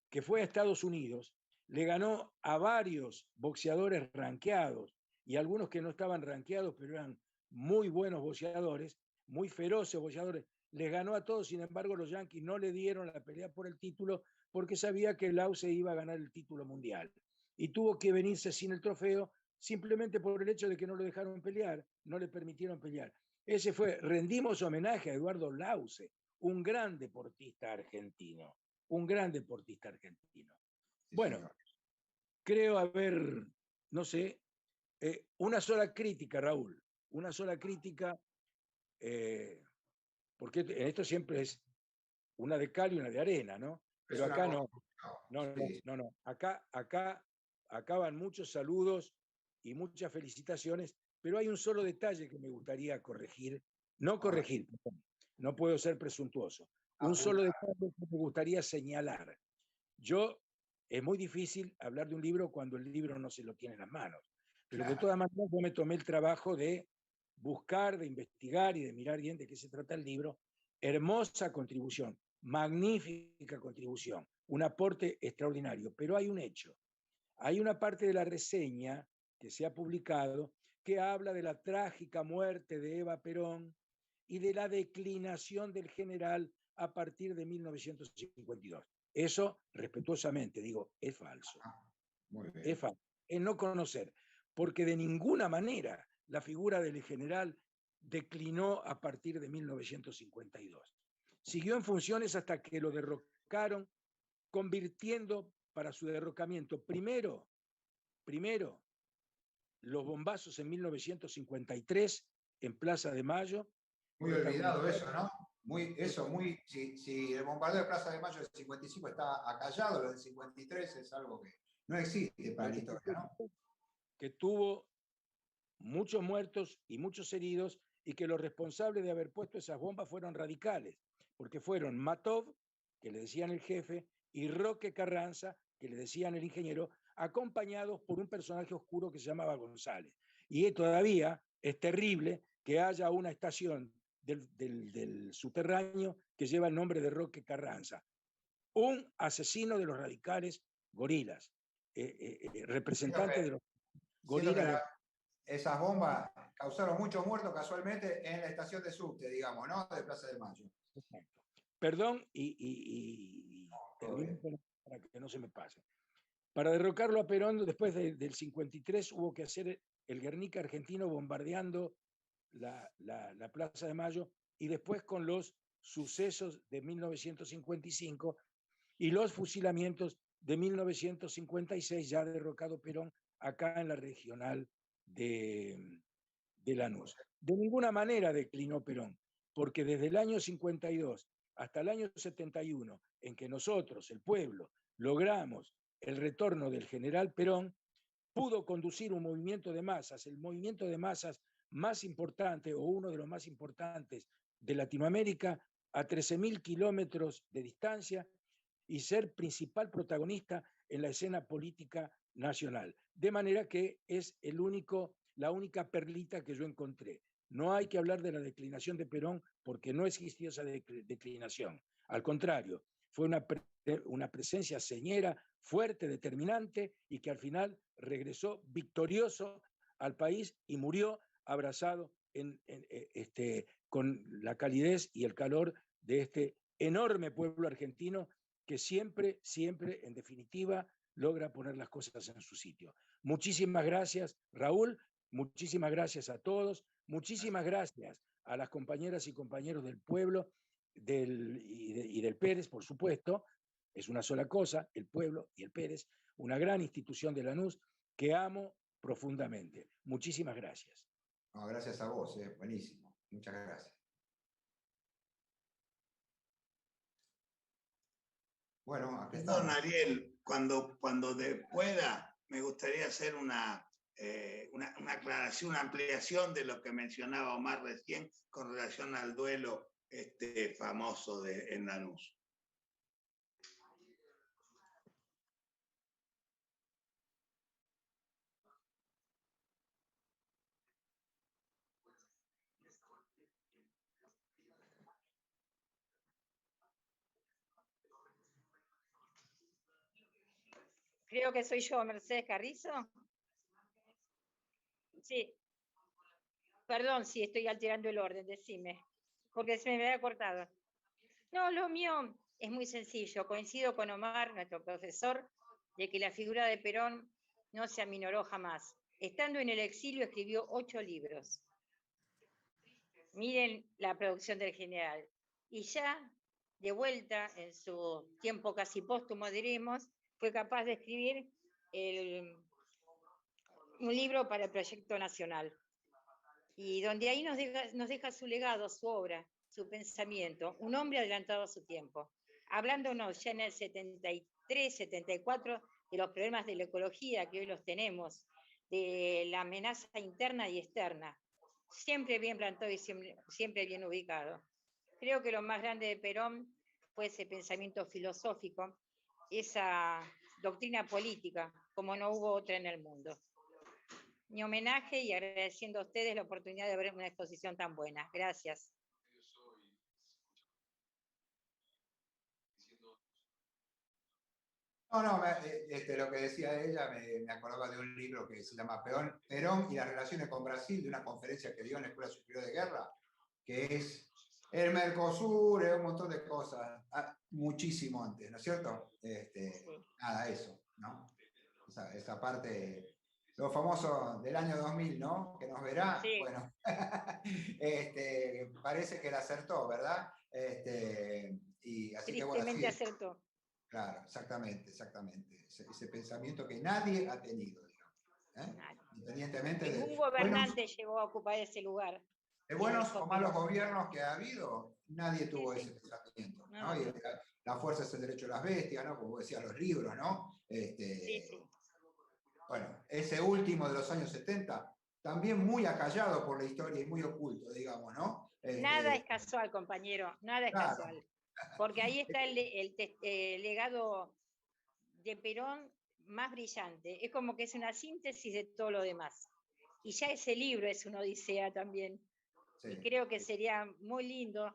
que fue a Estados Unidos le ganó a varios boxeadores ranqueados y algunos que no estaban ranqueados, pero eran muy buenos boxeadores, muy feroces boxeadores. Les ganó a todos, sin embargo, los Yankees no le dieron la pelea por el título porque sabía que Lau se iba a ganar el título mundial. Y tuvo que venirse sin el trofeo simplemente por el hecho de que no lo dejaron pelear, no le permitieron pelear. Ese fue, rendimos homenaje a Eduardo Lauce, un gran deportista argentino, un gran deportista argentino. Sí, Bueno, señor. creo haber, no sé, una sola crítica, Raúl, una sola crítica, porque en esto siempre es una de cal y una de arena, ¿no? Pero acá no, no. Acá van muchos saludos y muchas felicitaciones, pero hay un solo detalle que me gustaría corregir, no corregir, no puedo ser presuntuoso, un solo detalle que me gustaría señalar. Es muy difícil hablar de un libro cuando el libro no se lo tiene en las manos, pero de todas maneras yo me tomé el trabajo de buscar, de investigar y de mirar bien de qué se trata el libro. Hermosa contribución, magnífica contribución, un aporte extraordinario, pero hay un hecho. Hay una parte de la reseña que se ha publicado que habla de la trágica muerte de Eva Perón y de la declinación del general a partir de 1952. Eso, respetuosamente, digo, es falso. Muy bien. Es falso. Es no conocer, porque de ninguna manera la figura del general declinó a partir de 1952. Siguió en funciones hasta que lo derrocaron, convirtiendo para su derrocamiento primero los bombazos en 1953 en Plaza de Mayo. Muy olvidado eso, ¿no? Si el bombardeo de Plaza de Mayo del 55 está acallado, lo del 53 es algo que no existe para la historia, ¿no? Que tuvo muchos muertos y muchos heridos, y que los responsables de haber puesto esas bombas fueron radicales, porque fueron Matov, que le decían el jefe, y Roque Carranza, que le decían el ingeniero, acompañados por un personaje oscuro que se llamaba González. Y todavía es terrible que haya una estación del subterráneo que lleva el nombre de Roque Carranza, un asesino de los radicales gorilas, representante de los gorilas. Esas bombas causaron muchos muertos casualmente en la estación de subte, digamos, ¿no? De Plaza de Mayo. Perdón, termino para que no se me pase. Para derrocarlo a Perón, después del 53, hubo que hacer el Guernica argentino bombardeando la Plaza de Mayo, y después con los sucesos de 1955 y los fusilamientos de 1956, ya derrocado Perón acá en la regional de Lanús. De ninguna manera declinó Perón, porque desde el año 52 hasta el año 71, en que nosotros, el pueblo, logramos el retorno del general Perón, pudo conducir un movimiento de masas, el movimiento de masas más importante o uno de los más importantes de Latinoamérica, a 13.000 kilómetros de distancia, y ser principal protagonista en la escena política nacional. De manera que es la única perlita que yo encontré. No hay que hablar de la declinación de Perón porque no existió esa declinación. Al contrario, fue una presencia señera, fuerte, determinante, y que al final regresó victorioso al país y murió abrazado con la calidez y el calor de este enorme pueblo argentino que siempre, siempre, en definitiva, logra poner las cosas en su sitio. Muchísimas gracias, Raúl, muchísimas gracias a todos, muchísimas gracias a las compañeras y compañeros del pueblo y del Pérez, por supuesto. Es una sola cosa, el pueblo y el Pérez, una gran institución de Lanús que amo profundamente. Muchísimas gracias. No, gracias a vos, buenísimo. Muchas gracias. Bueno, aquí estamos. Don Ariel, cuando pueda, me gustaría hacer una aclaración, una ampliación de lo que mencionaba Omar recién con relación al duelo famoso en Lanús. Creo que soy yo, Mercedes Carrizo. Sí, perdón si estoy alterando el orden, decime, porque se me había cortado. No, lo mío es muy sencillo. Coincido con Omar, nuestro profesor, de que la figura de Perón no se aminoró jamás. Estando en el exilio escribió 8 libros. Miren la producción del general. Y ya, de vuelta, en su tiempo casi póstumo, diremos, fue capaz de escribir un libro para el Proyecto Nacional. Y donde ahí nos deja su legado, su obra, su pensamiento, un hombre adelantado a su tiempo. Hablándonos ya en el 73, 74, de los problemas de la ecología que hoy los tenemos, de la amenaza interna y externa, siempre bien plantado y siempre bien ubicado. Creo que lo más grande de Perón fue ese pensamiento filosófico, esa doctrina política, como no hubo otra en el mundo. Mi homenaje y agradeciendo a ustedes la oportunidad de ver una exposición tan buena. Gracias. No, lo que decía ella me acordaba de un libro que se llama Perón y las relaciones con Brasil, de una conferencia que dio en la Escuela Superior de Guerra, que es el Mercosur, un montón de cosas, muchísimo antes, ¿no es cierto? Sí. Nada, eso, ¿no? Esa parte, lo famoso del año 2000, ¿no? Que nos verá, Sí. bueno, parece que la acertó, ¿verdad? Y así que bueno, Tristemente sí. acertó. Claro, exactamente. Ese pensamiento que nadie ha tenido, digamos. Independientemente de Ningún gobernante llegó a ocupar ese lugar. de buenos o malos gobiernos que ha habido, nadie tuvo ese pensamiento, ¿no? No. Y la fuerza es el derecho de las bestias, ¿no? Como decían los libros, ¿no? Sí. Bueno, ese último de los años 70, también muy acallado por la historia y muy oculto, digamos, ¿no? Nada es casual, compañero, nada es claro. casual. Porque ahí está el legado de Perón más brillante. Es como que es una síntesis de todo lo demás. Y ya ese libro es una odisea también. Sí. Y creo que sería muy lindo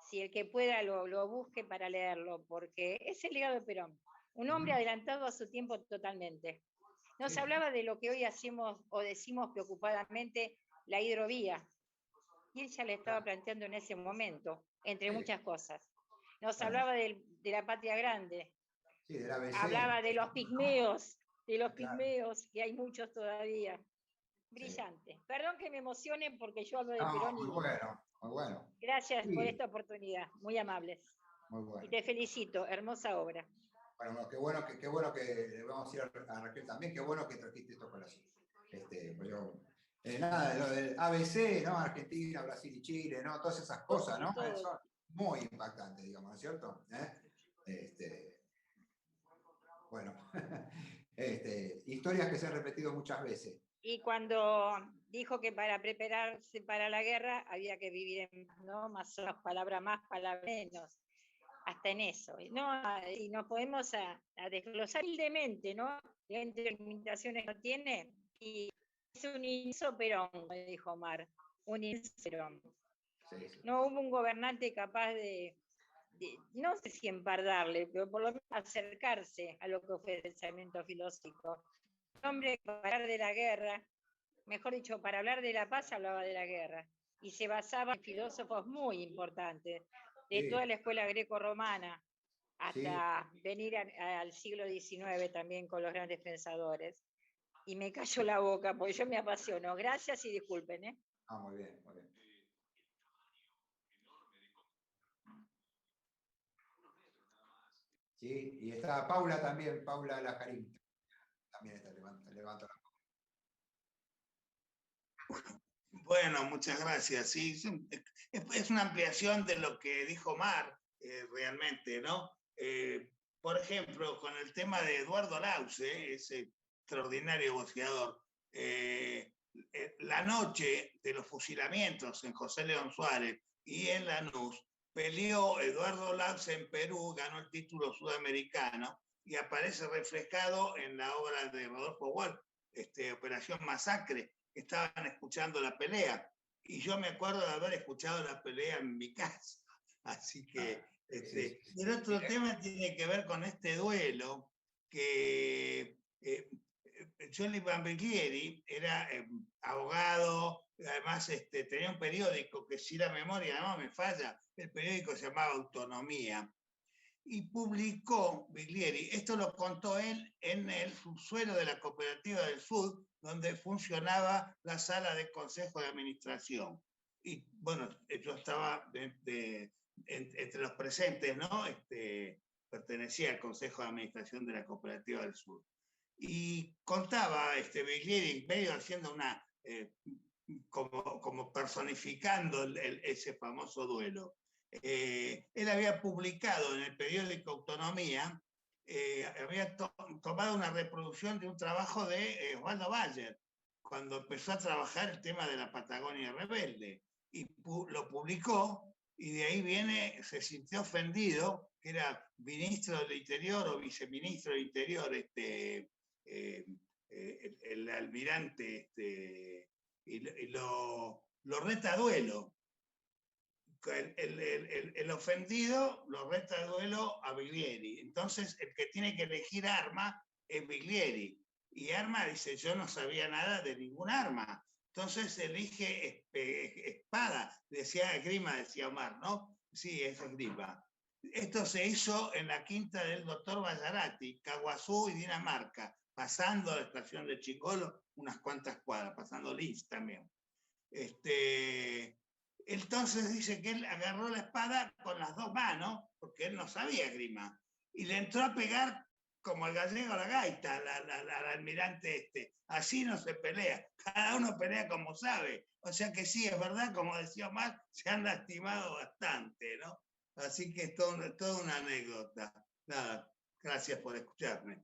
si el que pueda lo busque para leerlo, porque es el legado de Perón. Un hombre adelantado a su tiempo totalmente. Nos hablaba de lo que hoy hacemos o decimos preocupadamente la hidrovía. Y él ya le estaba planteando en ese momento, entre muchas cosas. Nos hablaba de la patria grande. Sí, del ABC. Hablaba de los pigmeos, que hay muchos todavía. Brillante. Sí. Perdón que me emocione porque yo hablo de Perón. Muy bueno. Gracias por esta oportunidad, muy amables. Muy bueno. Y te felicito, hermosa obra. Bueno, qué bueno que vamos a ir a Raquel también, qué bueno que trajiste esto con así. Nada, lo del ABC, ¿no? Argentina, Brasil y Chile, ¿no? Todas esas cosas, ¿no? Son muy impactantes, digamos, ¿no es cierto? Bueno, historias que se han repetido muchas veces. Y cuando dijo que para prepararse para la guerra había que vivir en, ¿no? Más palabras más, palabras menos. Hasta en eso, ¿no? Y nos podemos a desglosar humildemente, ¿no? ¿Qué limitaciones no tiene? Y es un inmenso Perón, como dijo Omar, un inmenso Perón. Sí. No hubo un gobernante capaz de, no sé si empardarle, pero por lo menos acercarse a lo que fue el pensamiento filosófico. Un hombre para hablar de la guerra, mejor dicho, para hablar de la paz hablaba de la guerra, y se basaba en filósofos muy importantes, de toda la escuela greco-romana, hasta venir al siglo XIX también con los grandes pensadores. Y me cayó la boca, porque yo me apasiono. Gracias y disculpen, ¿eh? Muy bien. Sí, y está Paula también, Paula Lajarín. También está, levanta la mano. Bueno, muchas gracias. Sí, es una ampliación de lo que dijo Omar, realmente, ¿no? Por ejemplo, con el tema de Eduardo Lauce, ese extraordinario boxeador, la noche de los fusilamientos en José León Suárez y en Lanús, peleó Eduardo Lauce en Perú, ganó el título sudamericano y aparece reflejado en la obra de Rodolfo Wolf, Operación Masacre. Estaban escuchando la pelea y yo me acuerdo de haber escuchado la pelea en mi casa. Así que el otro tema tiene que ver con este duelo que Johnny Bambiglieri era abogado, además tenía un periódico que, si la memoria no me falla, el periódico se llamaba Autonomía, y publicó Biglieri, esto lo contó él en el subsuelo de la Cooperativa del Sud, donde funcionaba la sala de consejo de administración. Y bueno, yo estaba entre los presentes, ¿no? Pertenecía al Consejo de Administración de la Cooperativa del Sur. Y contaba Biglieri, medio haciendo una, como personificando ese famoso duelo. Él había publicado en el periódico Autonomía, había tomado una reproducción de un trabajo de Osvaldo Bayer, cuando empezó a trabajar el tema de la Patagonia rebelde, y lo publicó, y de ahí viene, se sintió ofendido, que era ministro del Interior o viceministro del Interior, el almirante, y lo reta a duelo. El ofendido lo reta a duelo a Biglieri. Entonces, el que tiene que elegir arma es Biglieri. Y Arma dice, yo no sabía nada de ningún arma. Entonces elige espada, decía esgrima, decía Omar, ¿no? Sí, es esgrima. Esto se hizo en la quinta del doctor Vallarati, Caguazú y Dinamarca, pasando a la estación de Chicolo unas cuantas cuadras, pasando Lins también. Entonces dice que él agarró la espada con las dos manos, porque él no sabía esgrima, y le entró a pegar como el gallego a la gaita, al almirante Así no se pelea, cada uno pelea como sabe. O sea que sí, es verdad, como decía Omar, se han lastimado bastante, ¿no? Así que es toda una anécdota. Nada, gracias por escucharme.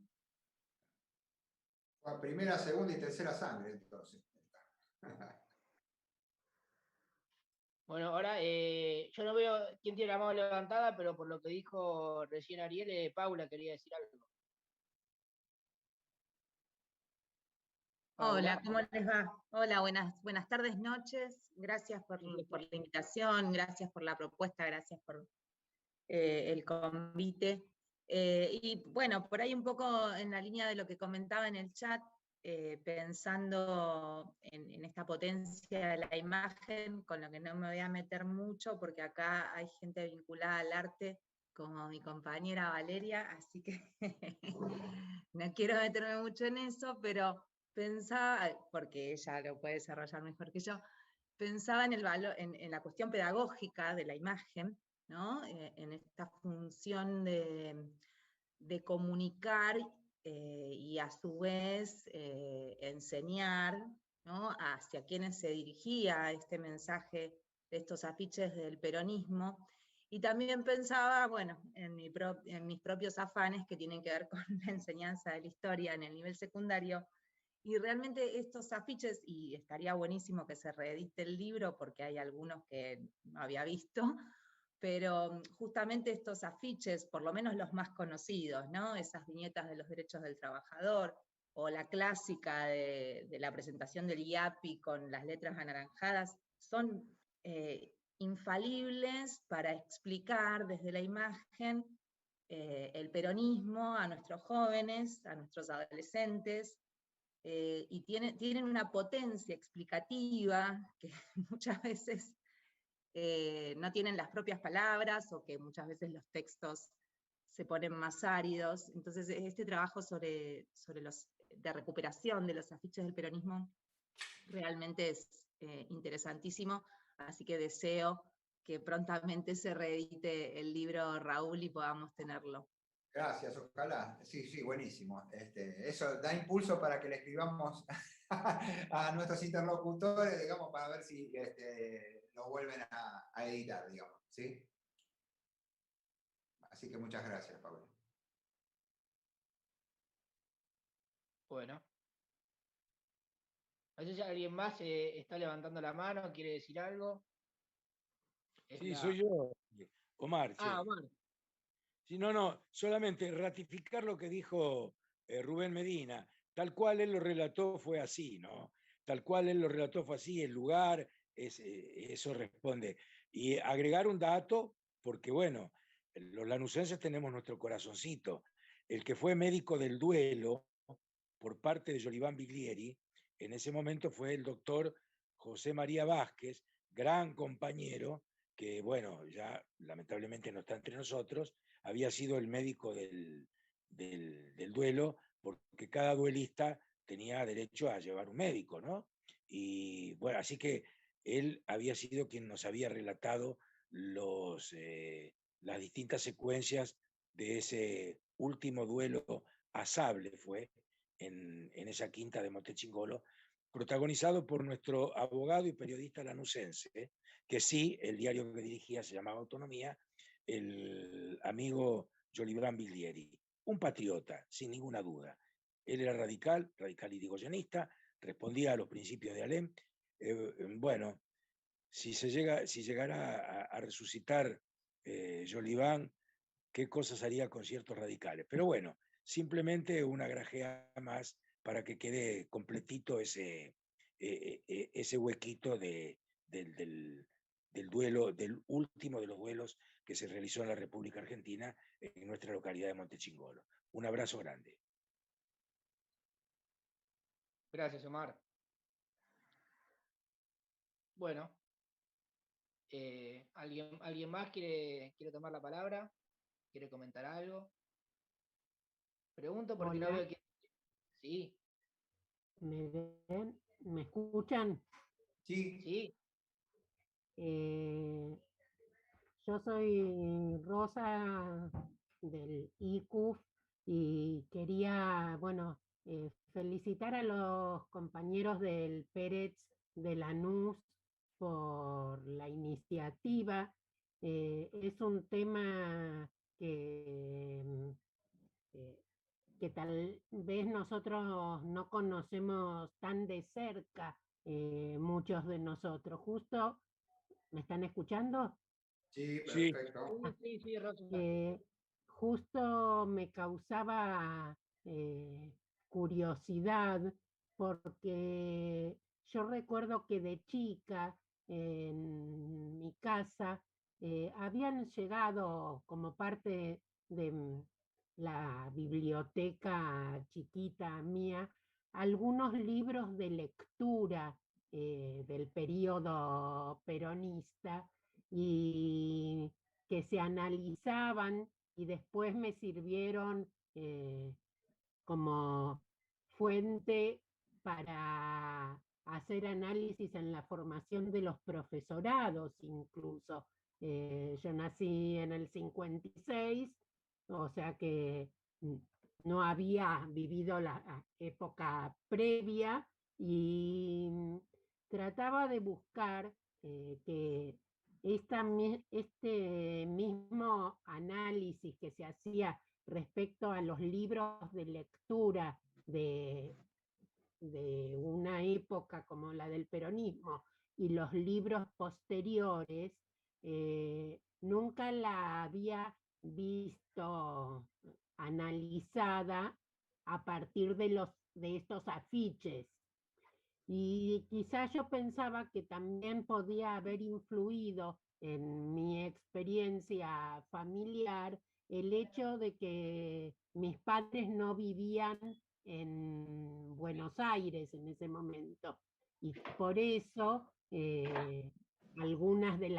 Primera, segunda y tercera sangre, entonces. Bueno, ahora yo no veo quién tiene la mano levantada, pero por lo que dijo recién Ariel, Paula quería decir algo. Hola, ¿cómo les va? Hola, buenas tardes, noches. Gracias por la invitación, gracias por la propuesta, gracias por el convite. Y bueno, por ahí un poco en la línea de lo que comentaba en el chat, pensando en esta potencia de la imagen, con lo que no me voy a meter mucho, porque acá hay gente vinculada al arte, como mi compañera Valeria, así que no quiero meterme mucho en eso, pero pensaba, porque ella lo puede desarrollar mejor que yo, pensaba en el valor, en la cuestión pedagógica de la imagen, ¿no? En esta función de comunicar y a su vez enseñar, ¿no? Hacia quienes se dirigía este mensaje de estos afiches del peronismo. Y también pensaba, bueno, en mis propios afanes que tienen que ver con la enseñanza de la historia en el nivel secundario. Y realmente estos afiches, y estaría buenísimo que se reedite el libro porque hay algunos que no había visto, pero justamente estos afiches, por lo menos los más conocidos, ¿no? Esas viñetas de los derechos del trabajador, o la clásica de la presentación del IAPI con las letras anaranjadas, son infalibles para explicar desde la imagen el peronismo a nuestros jóvenes, a nuestros adolescentes, y tienen una potencia explicativa que muchas veces no tienen las propias palabras, o que muchas veces los textos se ponen más áridos. Entonces este trabajo de recuperación de los afiches del peronismo realmente es interesantísimo, así que deseo que prontamente se reedite el libro, Raúl, y podamos tenerlo. Gracias, ojalá. Sí, buenísimo. Eso da impulso para que le escribamos a nuestros interlocutores, digamos, para ver si lo vuelven a editar, digamos, ¿sí? Así que muchas gracias, Pablo. Bueno. No sé si alguien más está levantando la mano, quiere decir algo. Sí, soy yo, Omar. Omar. Sí, no, solamente ratificar lo que dijo Rubén Medina. Tal cual él lo relató fue así, ¿no? Tal cual él lo relató fue así, el lugar, eso responde. Y agregar un dato, porque bueno, los lanucenses tenemos nuestro corazoncito. El que fue médico del duelo por parte de Joliván Biglieri, en ese momento fue el doctor José María Vázquez, gran compañero, que bueno, ya lamentablemente no está entre nosotros, había sido el médico del duelo, porque cada duelista tenía derecho a llevar un médico, ¿no? Y bueno, así que él había sido quien nos había relatado las distintas secuencias de ese último duelo a sable, fue en esa quinta de Montechingolo, protagonizado por nuestro abogado y periodista lanucense, que sí, el diario que dirigía se llamaba Autonomía, el amigo Joliván Biglieri, un patriota, sin ninguna duda. Él era radical irigoyenista, respondía a los principios de Alem. Bueno, si llegara a resucitar Joliván, qué cosas haría con ciertos radicales. Pero bueno, simplemente una grajea más para que quede completito ese huequito del duelo, del último de los duelos que se realizó en la República Argentina, en nuestra localidad de Montechingolo. Un abrazo grande. Gracias, Omar. Bueno, ¿alguien más quiere tomar la palabra? ¿Quiere comentar algo? Pregunto porque no Hola. veo que... Sí. ¿Me ven? ¿Me escuchan? Sí. Sí. Yo soy Rosa del ICUF y quería, bueno, felicitar a los compañeros del Pérez de Lanús por la iniciativa. Es un tema que tal vez nosotros no conocemos tan de cerca, muchos de nosotros. Justo, ¿me están escuchando? Sí, Sí. perfecto. Sí, Rosa. Justo me causaba curiosidad porque yo recuerdo que de chica en mi casa habían llegado como parte de la biblioteca chiquita mía algunos libros de lectura del periodo peronista y que se analizaban y después me sirvieron como fuente para hacer análisis en la formación de los profesorados incluso. Yo nací en el 56, o sea que no había vivido la época previa y trataba de buscar que este mismo análisis que se hacía respecto a los libros de lectura de una época como la del peronismo y los libros posteriores, nunca la había visto analizada a partir de estos afiches. Y quizás yo pensaba que también podía haber influido en mi experiencia familiar el hecho de que mis padres no vivían en Buenos Aires en ese momento. Y por eso algunas de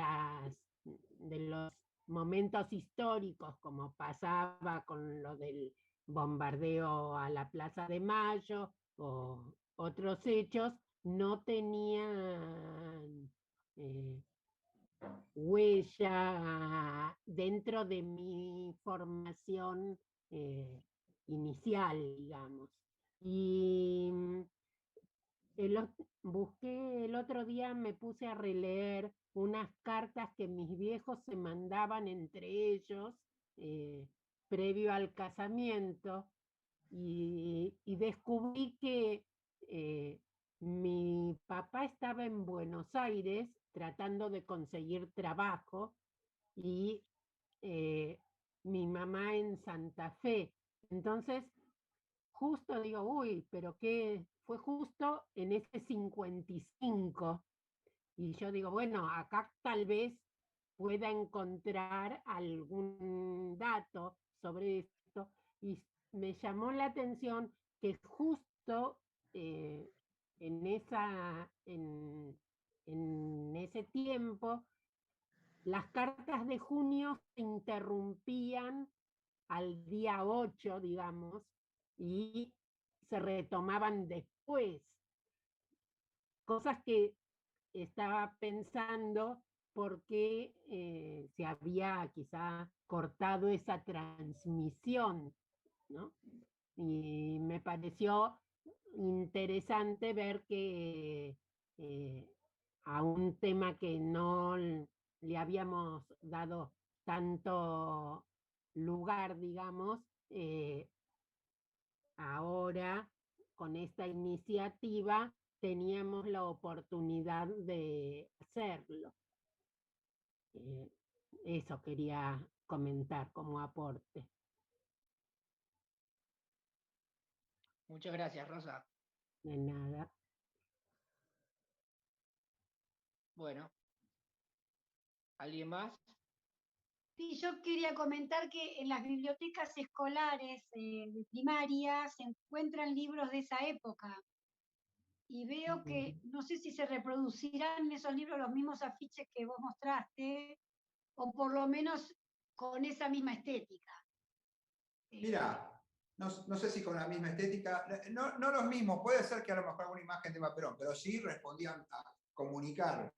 los momentos históricos, como pasaba con lo del bombardeo a la Plaza de Mayo o otros hechos, no tenían huella dentro de mi formación inicial, digamos. Y busqué el otro día, me puse a releer unas cartas que mis viejos se mandaban entre ellos previo al casamiento y descubrí que mi papá estaba en Buenos Aires tratando de conseguir trabajo y mi mamá en Santa Fe. Entonces, justo digo, uy, pero que fue justo en ese 55. Y yo digo, bueno, acá tal vez pueda encontrar algún dato sobre esto. Y me llamó la atención que justo justo en ese tiempo, las cartas de junio se interrumpían al día 8, digamos, y se retomaban después. Cosas que estaba pensando por qué se había quizá cortado esa transmisión, ¿no? Y me pareció interesante ver que a un tema que no le habíamos dado tanto lugar, digamos, ahora con esta iniciativa teníamos la oportunidad de hacerlo. Eso quería comentar como aporte. Muchas gracias, Rosa. De nada. Bueno, ¿alguien más? Sí, yo quería comentar que en las bibliotecas escolares de primaria se encuentran libros de esa época. Y veo que, no sé si se reproducirán en esos libros los mismos afiches que vos mostraste, o por lo menos con esa misma estética. Mira, no sé si con la misma estética, no los mismos, puede ser que a lo mejor alguna imagen de Perón, pero sí respondían a comunicar.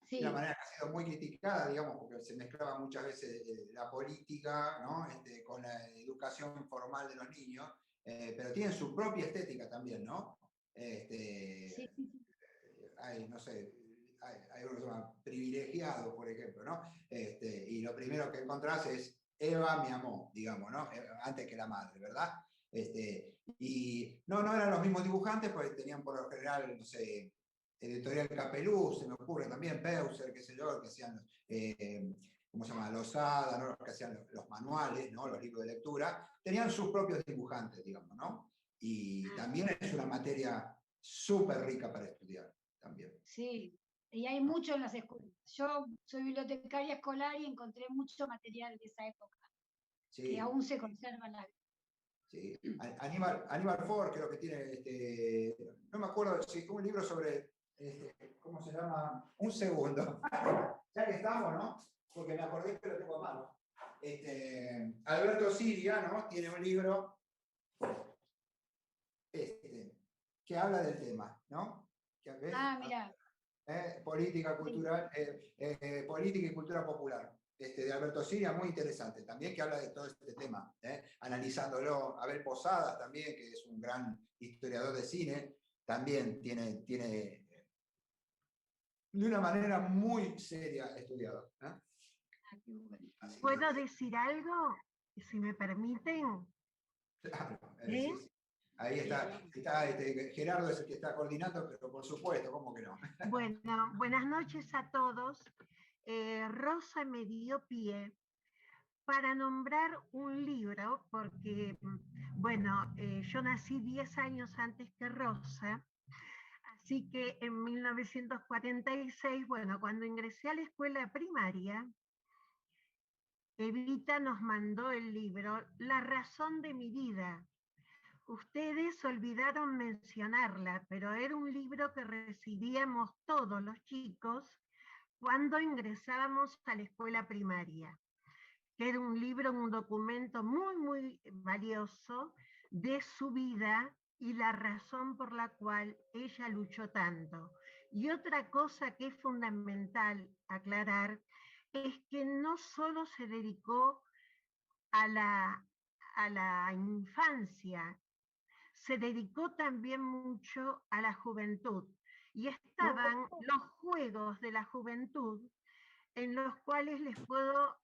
Sí. De una manera que ha sido muy criticada, digamos, porque se mezclaba muchas veces la política, ¿no? Con la educación formal de los niños, pero tienen su propia estética también, ¿no? Sí. Hay, no sé, hay uno que se llama Privilegiado, por ejemplo, ¿no? Y lo primero que encontrás es Eva me amó, digamos, ¿no? Antes que la madre, ¿verdad? Y no eran los mismos dibujantes, porque tenían por lo general, no sé, Editorial Capelú, se me ocurre también, Peuser, qué sé yo, que hacían, ¿cómo se llama? Losada, ¿no? Los que hacían los manuales, ¿no? Los libros de lectura, tenían sus propios dibujantes, digamos, ¿no? Y también es una materia súper rica para estudiar, también. Sí, y hay mucho en las escuelas. Yo soy bibliotecaria escolar y encontré mucho material de esa época, sí, que aún se conserva en la... Sí. Aníbal Ford creo que tiene, no me acuerdo, si un libro sobre, ¿cómo se llama? Un segundo, ya que estamos, ¿no? Porque me acordé que lo tengo a mano. Alberto Siria, ¿no? Tiene un libro que habla del tema, ¿no? ¿Ves? Mira. Política cultural, política y cultura popular. De Alberto Siria, muy interesante también, que habla de todo este tema, analizándolo. Abel Posadas también, que es un gran historiador de cine, también tiene de una manera muy seria estudiado. ¿Puedo decir algo? Si me permiten. Claro, sí. Ahí está Gerardo es el que está coordinando, pero por supuesto, ¿cómo que no? Bueno, buenas noches a todos. Rosa me dio pie para nombrar un libro, porque, bueno, yo nací 10 años antes que Rosa, así que en 1946, bueno, cuando ingresé a la escuela primaria, Evita nos mandó el libro La razón de mi vida. Ustedes olvidaron mencionarla, pero era un libro que recibíamos todos los chicos cuando ingresábamos a la escuela primaria. Era un libro, un documento muy, muy valioso de su vida y la razón por la cual ella luchó tanto. Y otra cosa que es fundamental aclarar es que no solo se dedicó a la infancia, se dedicó también mucho a la juventud. Y estaban los juegos de la juventud, en los cuales les puedo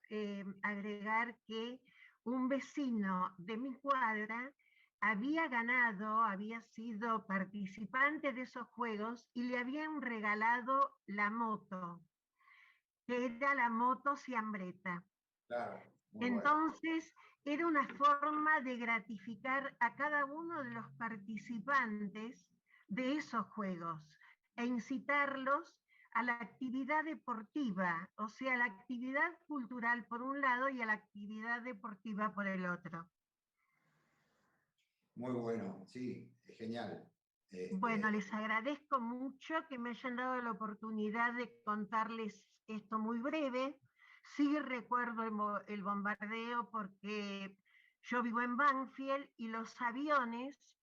agregar que un vecino de mi cuadra había ganado, había sido participante de esos juegos y le habían regalado la moto, que era la moto Ciambretta. Claro, entonces, era una forma de gratificar a cada uno de los participantes de esos juegos e incitarlos a la actividad deportiva, o sea, la actividad cultural por un lado y a la actividad deportiva por el otro. Muy bueno, sí, es genial. Bueno, les agradezco mucho que me hayan dado la oportunidad de contarles esto muy breve. Sí recuerdo el bombardeo porque yo vivo en Banfield y los aviones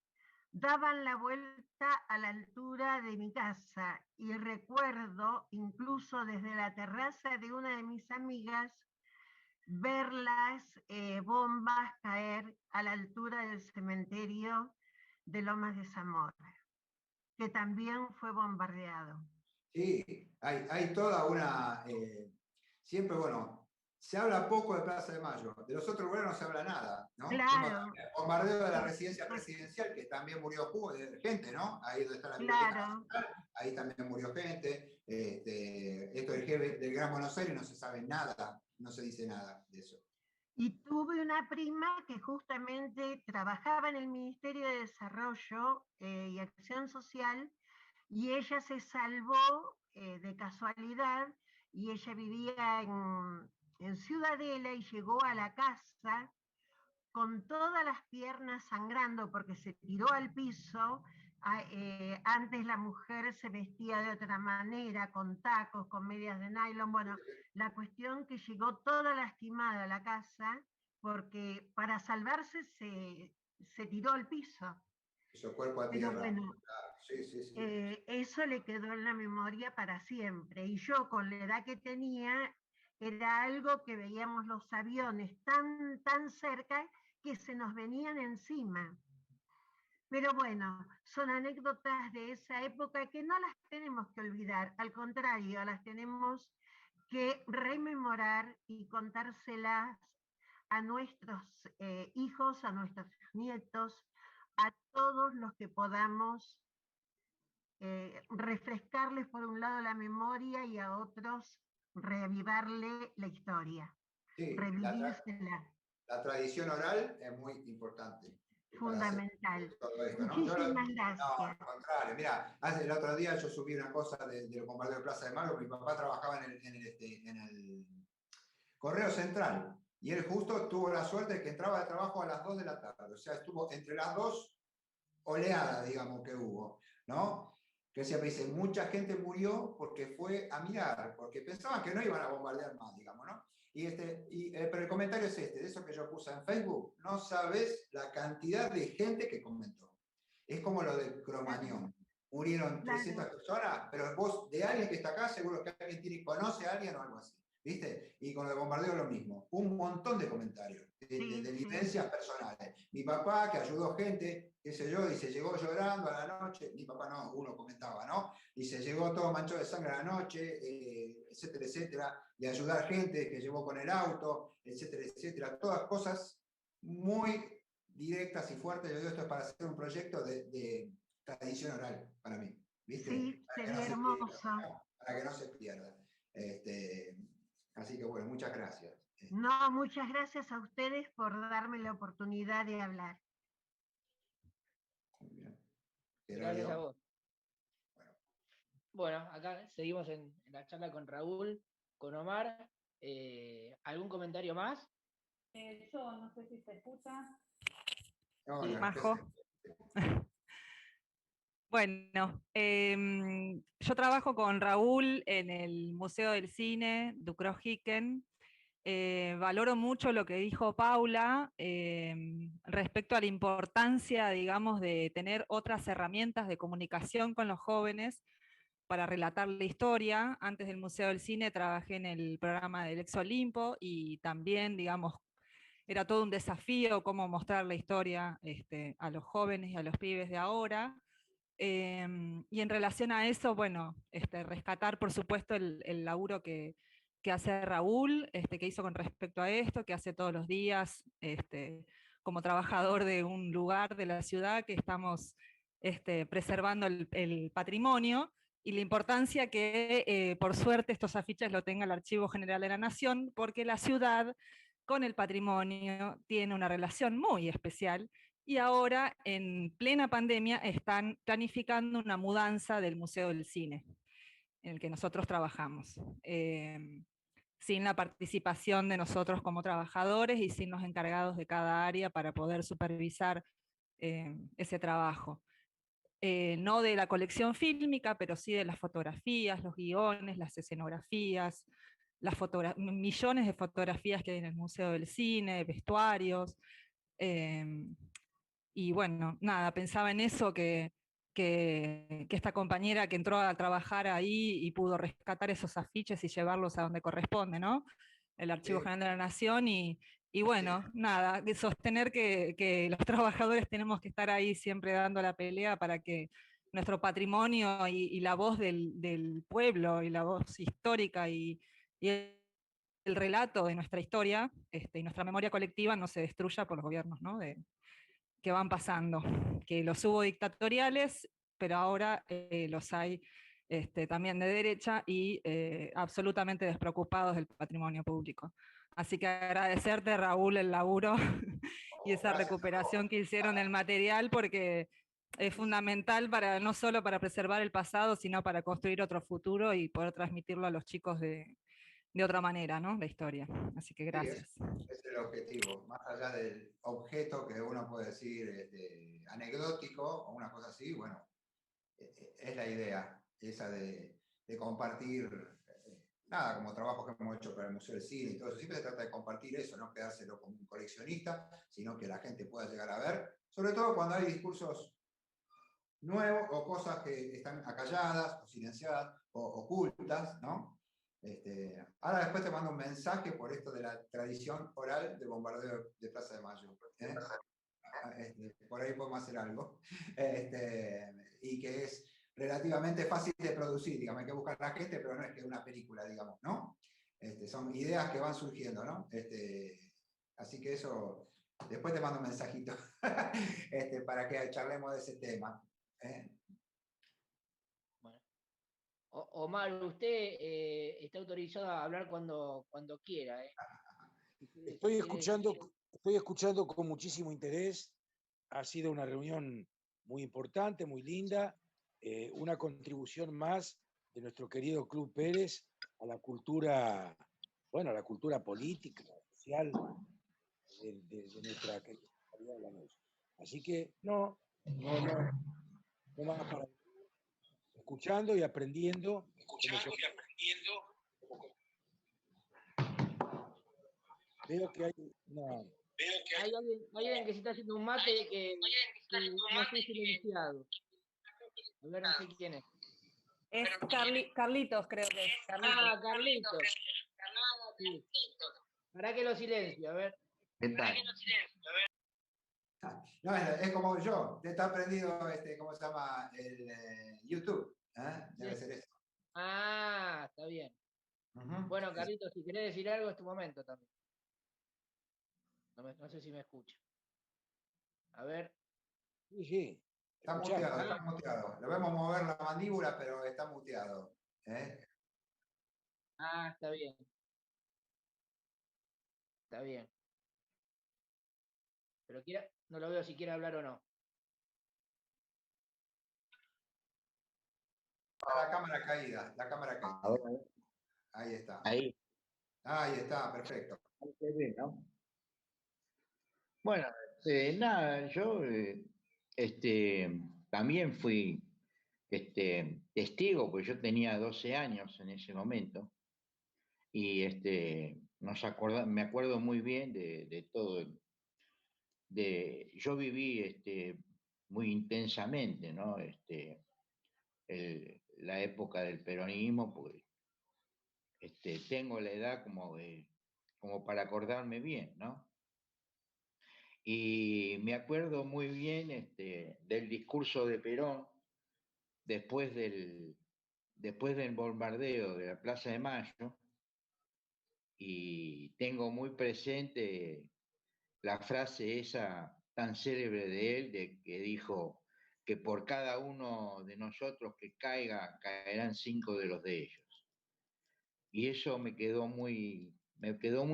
daban la vuelta a la altura de mi casa. Y recuerdo, incluso desde la terraza de una de mis amigas, ver las bombas caer a la altura del cementerio de Lomas de Zamora, que también fue bombardeado. Sí, hay toda una... siempre, bueno, se habla poco de Plaza de Mayo, de los otros lugares no se habla nada, ¿no? Claro. El bombardeo de la residencia presidencial, que también murió gente, ¿no? Ahí donde está la Biblioteca Nacional, ahí también murió gente. Esto del Gran Buenos Aires no se sabe nada, no se dice nada de eso. Y tuve una prima que justamente trabajaba en el Ministerio de Desarrollo y Acción Social, y ella se salvó de casualidad, y ella vivía en Ciudadela y llegó a la casa con todas las piernas sangrando porque se tiró al piso. Antes la mujer se vestía de otra manera, con tacos, con medias de nylon. Bueno, la cuestión que llegó toda lastimada a la casa porque para salvarse se tiró al piso. Hizo cuerpo a Pero tierra. bueno, sí. eso le quedó en la memoria para siempre. Y yo, con la edad que tenía, era algo que veíamos los aviones tan cerca que se nos venían encima. Pero bueno, son anécdotas de esa época que no las tenemos que olvidar, al contrario, las tenemos que rememorar y contárselas a nuestros hijos, a nuestros nietos, a todos los que podamos refrescarles por un lado la memoria y a otros reavivarle la historia, sí, revivírsela. La tradición oral es muy importante. Fundamental. Todo esto, ¿no? Muchísimas gracias. No, al contrario, mira, el otro día yo subí una cosa de los bombardeos de Plaza de Mayo. Mi papá trabajaba en el Correo Central y él justo tuvo la suerte de que entraba de trabajo a las 2 de la tarde, o sea, estuvo entre las dos oleadas, digamos, que hubo, ¿no? Que siempre dice, mucha gente murió porque fue a mirar, porque pensaban que no iban a bombardear más, digamos, ¿no? Pero el comentario es de eso que yo puse en Facebook, no sabes la cantidad de gente que comentó. Es como lo de Cromañón. Murieron 300 personas, pero vos, de alguien que está acá, seguro que alguien conoce a alguien o algo así, ¿viste? Y con el bombardeo lo mismo. Un montón de comentarios, de vivencias personales. Mi papá, que ayudó gente, qué sé yo, dice, llegó llorando a la noche. Mi papá no, uno comentaba, ¿no? Dice, llegó todo manchado de sangre a la noche, etcétera, etcétera. De ayudar gente que llevó con el auto, etcétera, etcétera. Todas cosas muy directas y fuertes. Yo digo, esto es para hacer un proyecto de tradición oral, para mí. ¿Viste? Sí, sería hermoso. Para que no se pierda. Así que bueno, muchas gracias. No, muchas gracias a ustedes por darme la oportunidad de hablar. Muy bien. Gracias a vos. Bueno, acá seguimos en la charla con Raúl, con Omar. ¿Algún comentario más? Yo no sé si se escucha. No, Majo. Bueno, yo trabajo con Raúl en el Museo del Cine, Dukrohiken. Valoro mucho lo que dijo Paula respecto a la importancia, digamos, de tener otras herramientas de comunicación con los jóvenes para relatar la historia. Antes del Museo del Cine trabajé en el programa del Ex Olimpo y también, digamos, era todo un desafío cómo mostrar la historia a los jóvenes y a los pibes de ahora. Y en relación a eso, bueno, rescatar por supuesto el laburo que hace Raúl, que hizo con respecto a esto, que hace todos los días como trabajador de un lugar de la ciudad que estamos preservando el patrimonio, y la importancia que por suerte estos afiches lo tenga el Archivo General de la Nación, porque la ciudad con el patrimonio tiene una relación muy especial. Y ahora, en plena pandemia, están planificando una mudanza del Museo del Cine, en el que nosotros trabajamos, sin la participación de nosotros como trabajadores y sin los encargados de cada área para poder supervisar ese trabajo. No de la colección fílmica, pero sí de las fotografías, los guiones, las escenografías, millones de fotografías que hay en el Museo del Cine, vestuarios. Y bueno, nada, pensaba en eso, que esta compañera que entró a trabajar ahí y pudo rescatar esos afiches y llevarlos a donde corresponde, ¿no? El Archivo General de la Nación, y bueno, nada, de sostener que los trabajadores tenemos que estar ahí siempre dando la pelea para que nuestro patrimonio y la voz del pueblo y la voz histórica y el relato de nuestra historia y nuestra memoria colectiva no se destruya por los gobiernos, ¿no? Que van pasando, que los hubo dictatoriales, pero ahora los hay también de derecha y absolutamente despreocupados del patrimonio público. Así que agradecerte, Raúl, el laburo y esa recuperación que hicieron del material, porque es fundamental no solo para preservar el pasado, sino para construir otro futuro y poder transmitirlo a los chicos de otra manera, ¿no? La historia. Así que gracias. Sí, es el objetivo, más allá del objeto que uno puede decir anecdótico o una cosa así, bueno, es la idea esa de compartir, nada, como trabajo que hemos hecho para el Museo del Cine y todo eso, siempre se trata de compartir eso, no quedárselo como un coleccionista, sino que la gente pueda llegar a ver, sobre todo cuando hay discursos nuevos o cosas que están acalladas o silenciadas o ocultas, ¿no? Ahora después te mando un mensaje por esto de la tradición oral de bombardeo de Plaza de Mayo. Por ahí podemos hacer algo. Y que es relativamente fácil de producir, digamos, hay que buscar la gente, pero no es que una película, digamos, ¿no? Son ideas que van surgiendo, ¿no? Así que eso, después te mando un mensajito para que charlemos de ese tema. Bueno. Omar, usted está autorizado a hablar cuando quiera. Estoy escuchando con muchísimo interés. Ha sido una reunión muy importante, muy linda, una contribución más de nuestro querido Club Pérez a la cultura, bueno, a la cultura política, social de nuestra querida Lanús. Así que no más para escuchando y aprendiendo. Veo que hay hay alguien que se está haciendo un mate que no está silenciado. A ver, no sé quién es. Es Carlitos, creo que es. Carlitos. Sí. ¿Para qué lo silencio? A ver. ¿Qué tal? No, es como yo, te está prendido, ¿cómo se llama? El YouTube. Debe ser eso. Está bien. Bueno, Carlitos, si querés decir algo, es tu momento también. No sé si me escucha. A ver. Sí. Está muteado. Lo vemos mover la mandíbula, pero está muteado. Está bien. Está bien. Pero no lo veo si quiere hablar o no. La cámara caída. Ahí está. Ahí está, perfecto. ¿No? Bueno, nada, yo también fui testigo, pues yo tenía 12 años en ese momento, y me acuerdo muy bien de todo. Yo viví muy intensamente, ¿no? La época del peronismo, pues tengo la edad como para acordarme bien, ¿no? Y me acuerdo muy bien del discurso de Perón después del bombardeo de la Plaza de Mayo, y tengo muy presente la frase esa tan célebre de él, de que dijo que por cada uno de nosotros que caiga, caerán 5 de los de ellos. Y eso me quedó muy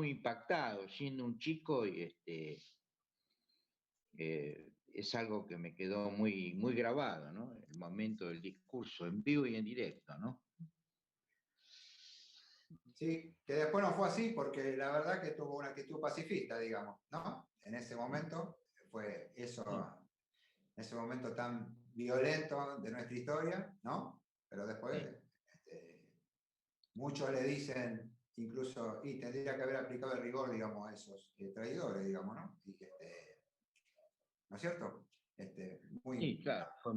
impactado, siendo un chico, y es algo que me quedó muy, muy grabado, ¿no? El momento del discurso en vivo y en directo, ¿no? Sí, que después no fue así, porque la verdad que tuvo una actitud pacifista, digamos, ¿no? En ese momento fue eso. ese momento tan violento de nuestra historia, ¿no? Pero después muchos le dicen, incluso, y tendría que haber aplicado el rigor, digamos, a esos traidores, digamos, ¿no? Y ¿no es cierto? Muy... Sí, claro, fue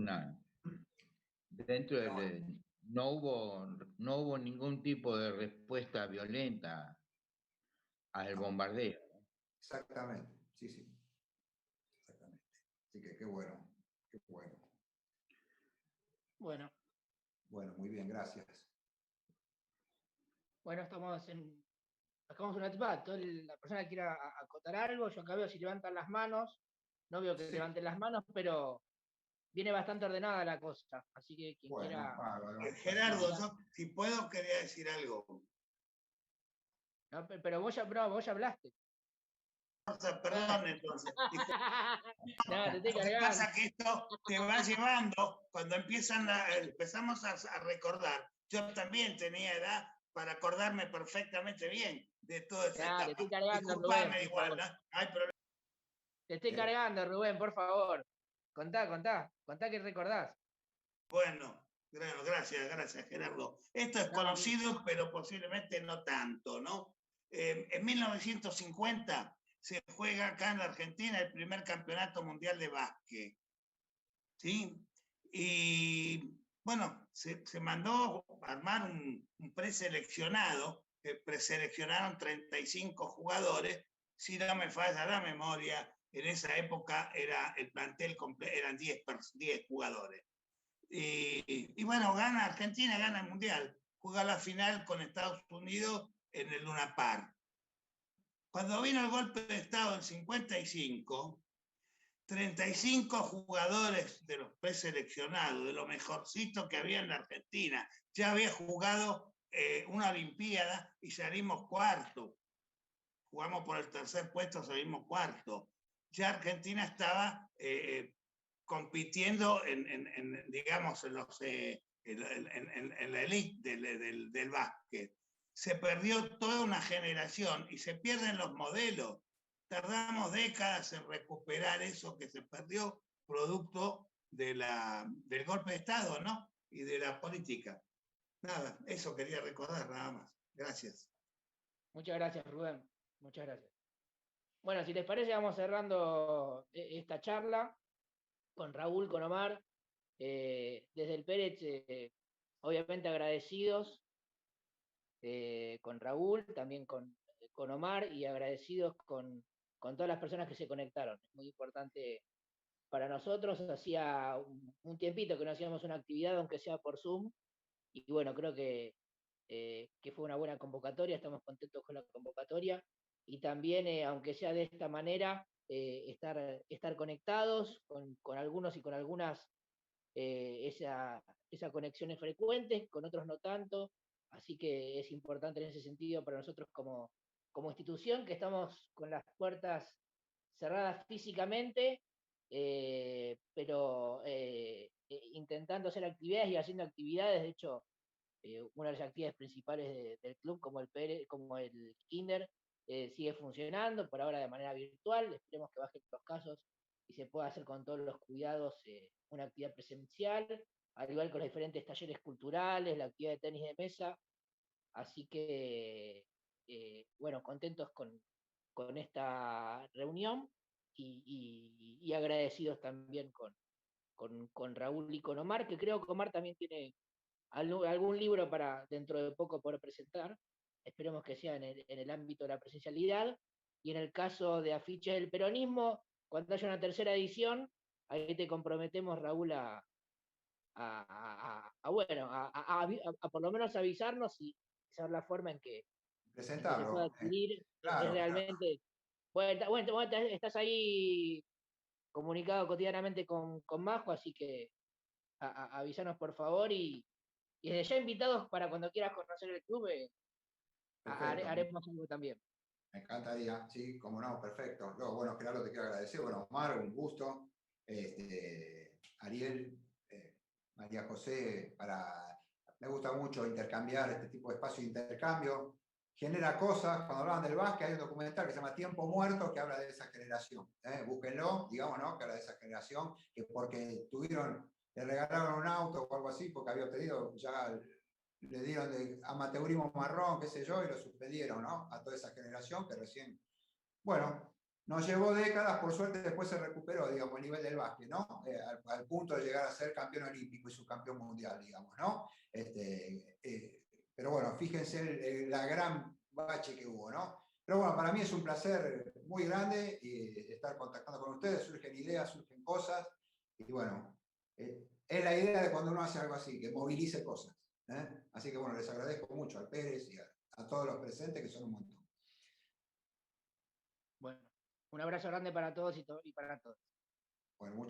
dentro del... No hubo ningún tipo de respuesta violenta al bombardeo. Exactamente, sí, sí. Exactamente. Así que qué bueno, qué bueno. Bueno. Bueno, muy bien, gracias. Bueno, acabamos una etapa. La persona que quiera acotar algo, yo acá veo si levantan las manos. No veo que levanten las manos, pero viene bastante ordenada la cosa. Así que quien quiera. Gerardo, yo, si puedo, quería decir algo. No, pero vos ya hablaste. Perdón, entonces. No, te estoy Lo que cargando. pasa es que esto te va llevando, cuando empezamos a recordar. Yo también tenía edad para acordarme perfectamente bien de toda esa etapa. Te estoy cargando, Disculpame Rubén, igual, ¿no? Hay problema. Te estoy cargando, Rubén, por favor. Contá que recordás. Bueno, gracias, Gerardo. Esto es conocido, pero posiblemente no tanto, ¿no? En 1950 se juega acá en la Argentina el primer campeonato mundial de básquet, ¿sí? Y bueno, se mandó a armar un preseleccionado, que preseleccionaron 35 jugadores, si no me falla la memoria, en esa época era el plantel completo, eran 10 jugadores. Y bueno, gana Argentina, gana el Mundial, juega la final con Estados Unidos en el Luna Park. Cuando vino el golpe de Estado en 55, 35 jugadores de los preseleccionados, de lo mejorcito que había en la Argentina, ya había jugado una Olimpiada y salimos cuarto. Jugamos por el tercer puesto, salimos cuarto. Ya Argentina estaba compitiendo digamos, en la elite del básquet. Se perdió toda una generación y se pierden los modelos. Tardamos décadas en recuperar eso que se perdió producto del golpe de Estado, ¿no? Y de la política. Nada, eso quería recordar nada más. Gracias. Muchas gracias, Rubén. Muchas gracias. Bueno, si les parece, vamos cerrando esta charla con Raúl, con Omar. Desde el Pérez, obviamente agradecidos con Raúl, también con Omar, y agradecidos con todas las personas que se conectaron. Es muy importante para nosotros. Hacía un tiempito que no hacíamos una actividad, aunque sea por Zoom, y bueno, creo que fue una buena convocatoria, estamos contentos con la convocatoria, y también, aunque sea de esta manera, estar conectados con algunos y con algunas, esas conexiones frecuentes, con otros no tanto, así que es importante en ese sentido para nosotros como institución, que estamos con las puertas cerradas físicamente, pero intentando hacer actividades y haciendo actividades. De hecho, una de las actividades principales del club, como el Kinder, sigue funcionando, por ahora de manera virtual. Esperemos que bajen los casos y se pueda hacer con todos los cuidados una actividad presencial, al igual que los diferentes talleres culturales, la actividad de tenis de mesa. Así que, bueno, contentos con esta reunión y agradecidos también con Raúl y con Omar, que creo que Omar también tiene algún libro para dentro de poco poder presentar. Esperemos que sea en el ámbito de la presencialidad. Y en el caso de Afiches del Peronismo, cuando haya una tercera edición, ahí te comprometemos, Raúl, a por lo menos avisarnos y saber la forma en que se pueda adquirir. Claro, es realmente. Claro. Bueno, estás ahí comunicado cotidianamente con Majo, así que avísanos por favor, y desde ya invitados para cuando quieras conocer el club, haremos algo también. Me encantaría, sí, como no, perfecto. Luego, bueno, Gerardo, te quiero agradecer. Bueno, Omar, un gusto. Ariel, María José, me gusta mucho intercambiar este tipo de espacio de intercambio. genera cosas. Cuando hablaban del básquet, hay un documental que se llama Tiempo Muerto, que habla de esa generación. Búsquenlo, digamos, ¿no? Que habla de esa generación, que porque le regalaron un auto o algo así, porque había pedido, ya le dieron de amateurismo marrón, qué sé yo, y lo suspendieron, ¿no? A toda esa generación que recién, bueno, nos llevó décadas, por suerte después se recuperó, digamos, a nivel del básquet, ¿no? Al punto de llegar a ser campeón olímpico y subcampeón mundial, digamos, ¿no? Pero bueno, fíjense la gran bache que hubo, ¿no? Pero bueno, para mí es un placer muy grande estar contactando con ustedes, surgen ideas, surgen cosas, y bueno, es la idea de cuando uno hace algo así, que movilice cosas. Así que bueno, les agradezco mucho al Pérez y a todos los presentes, que son un montón. Bueno, un abrazo grande para todos y para todos. Bueno, muchas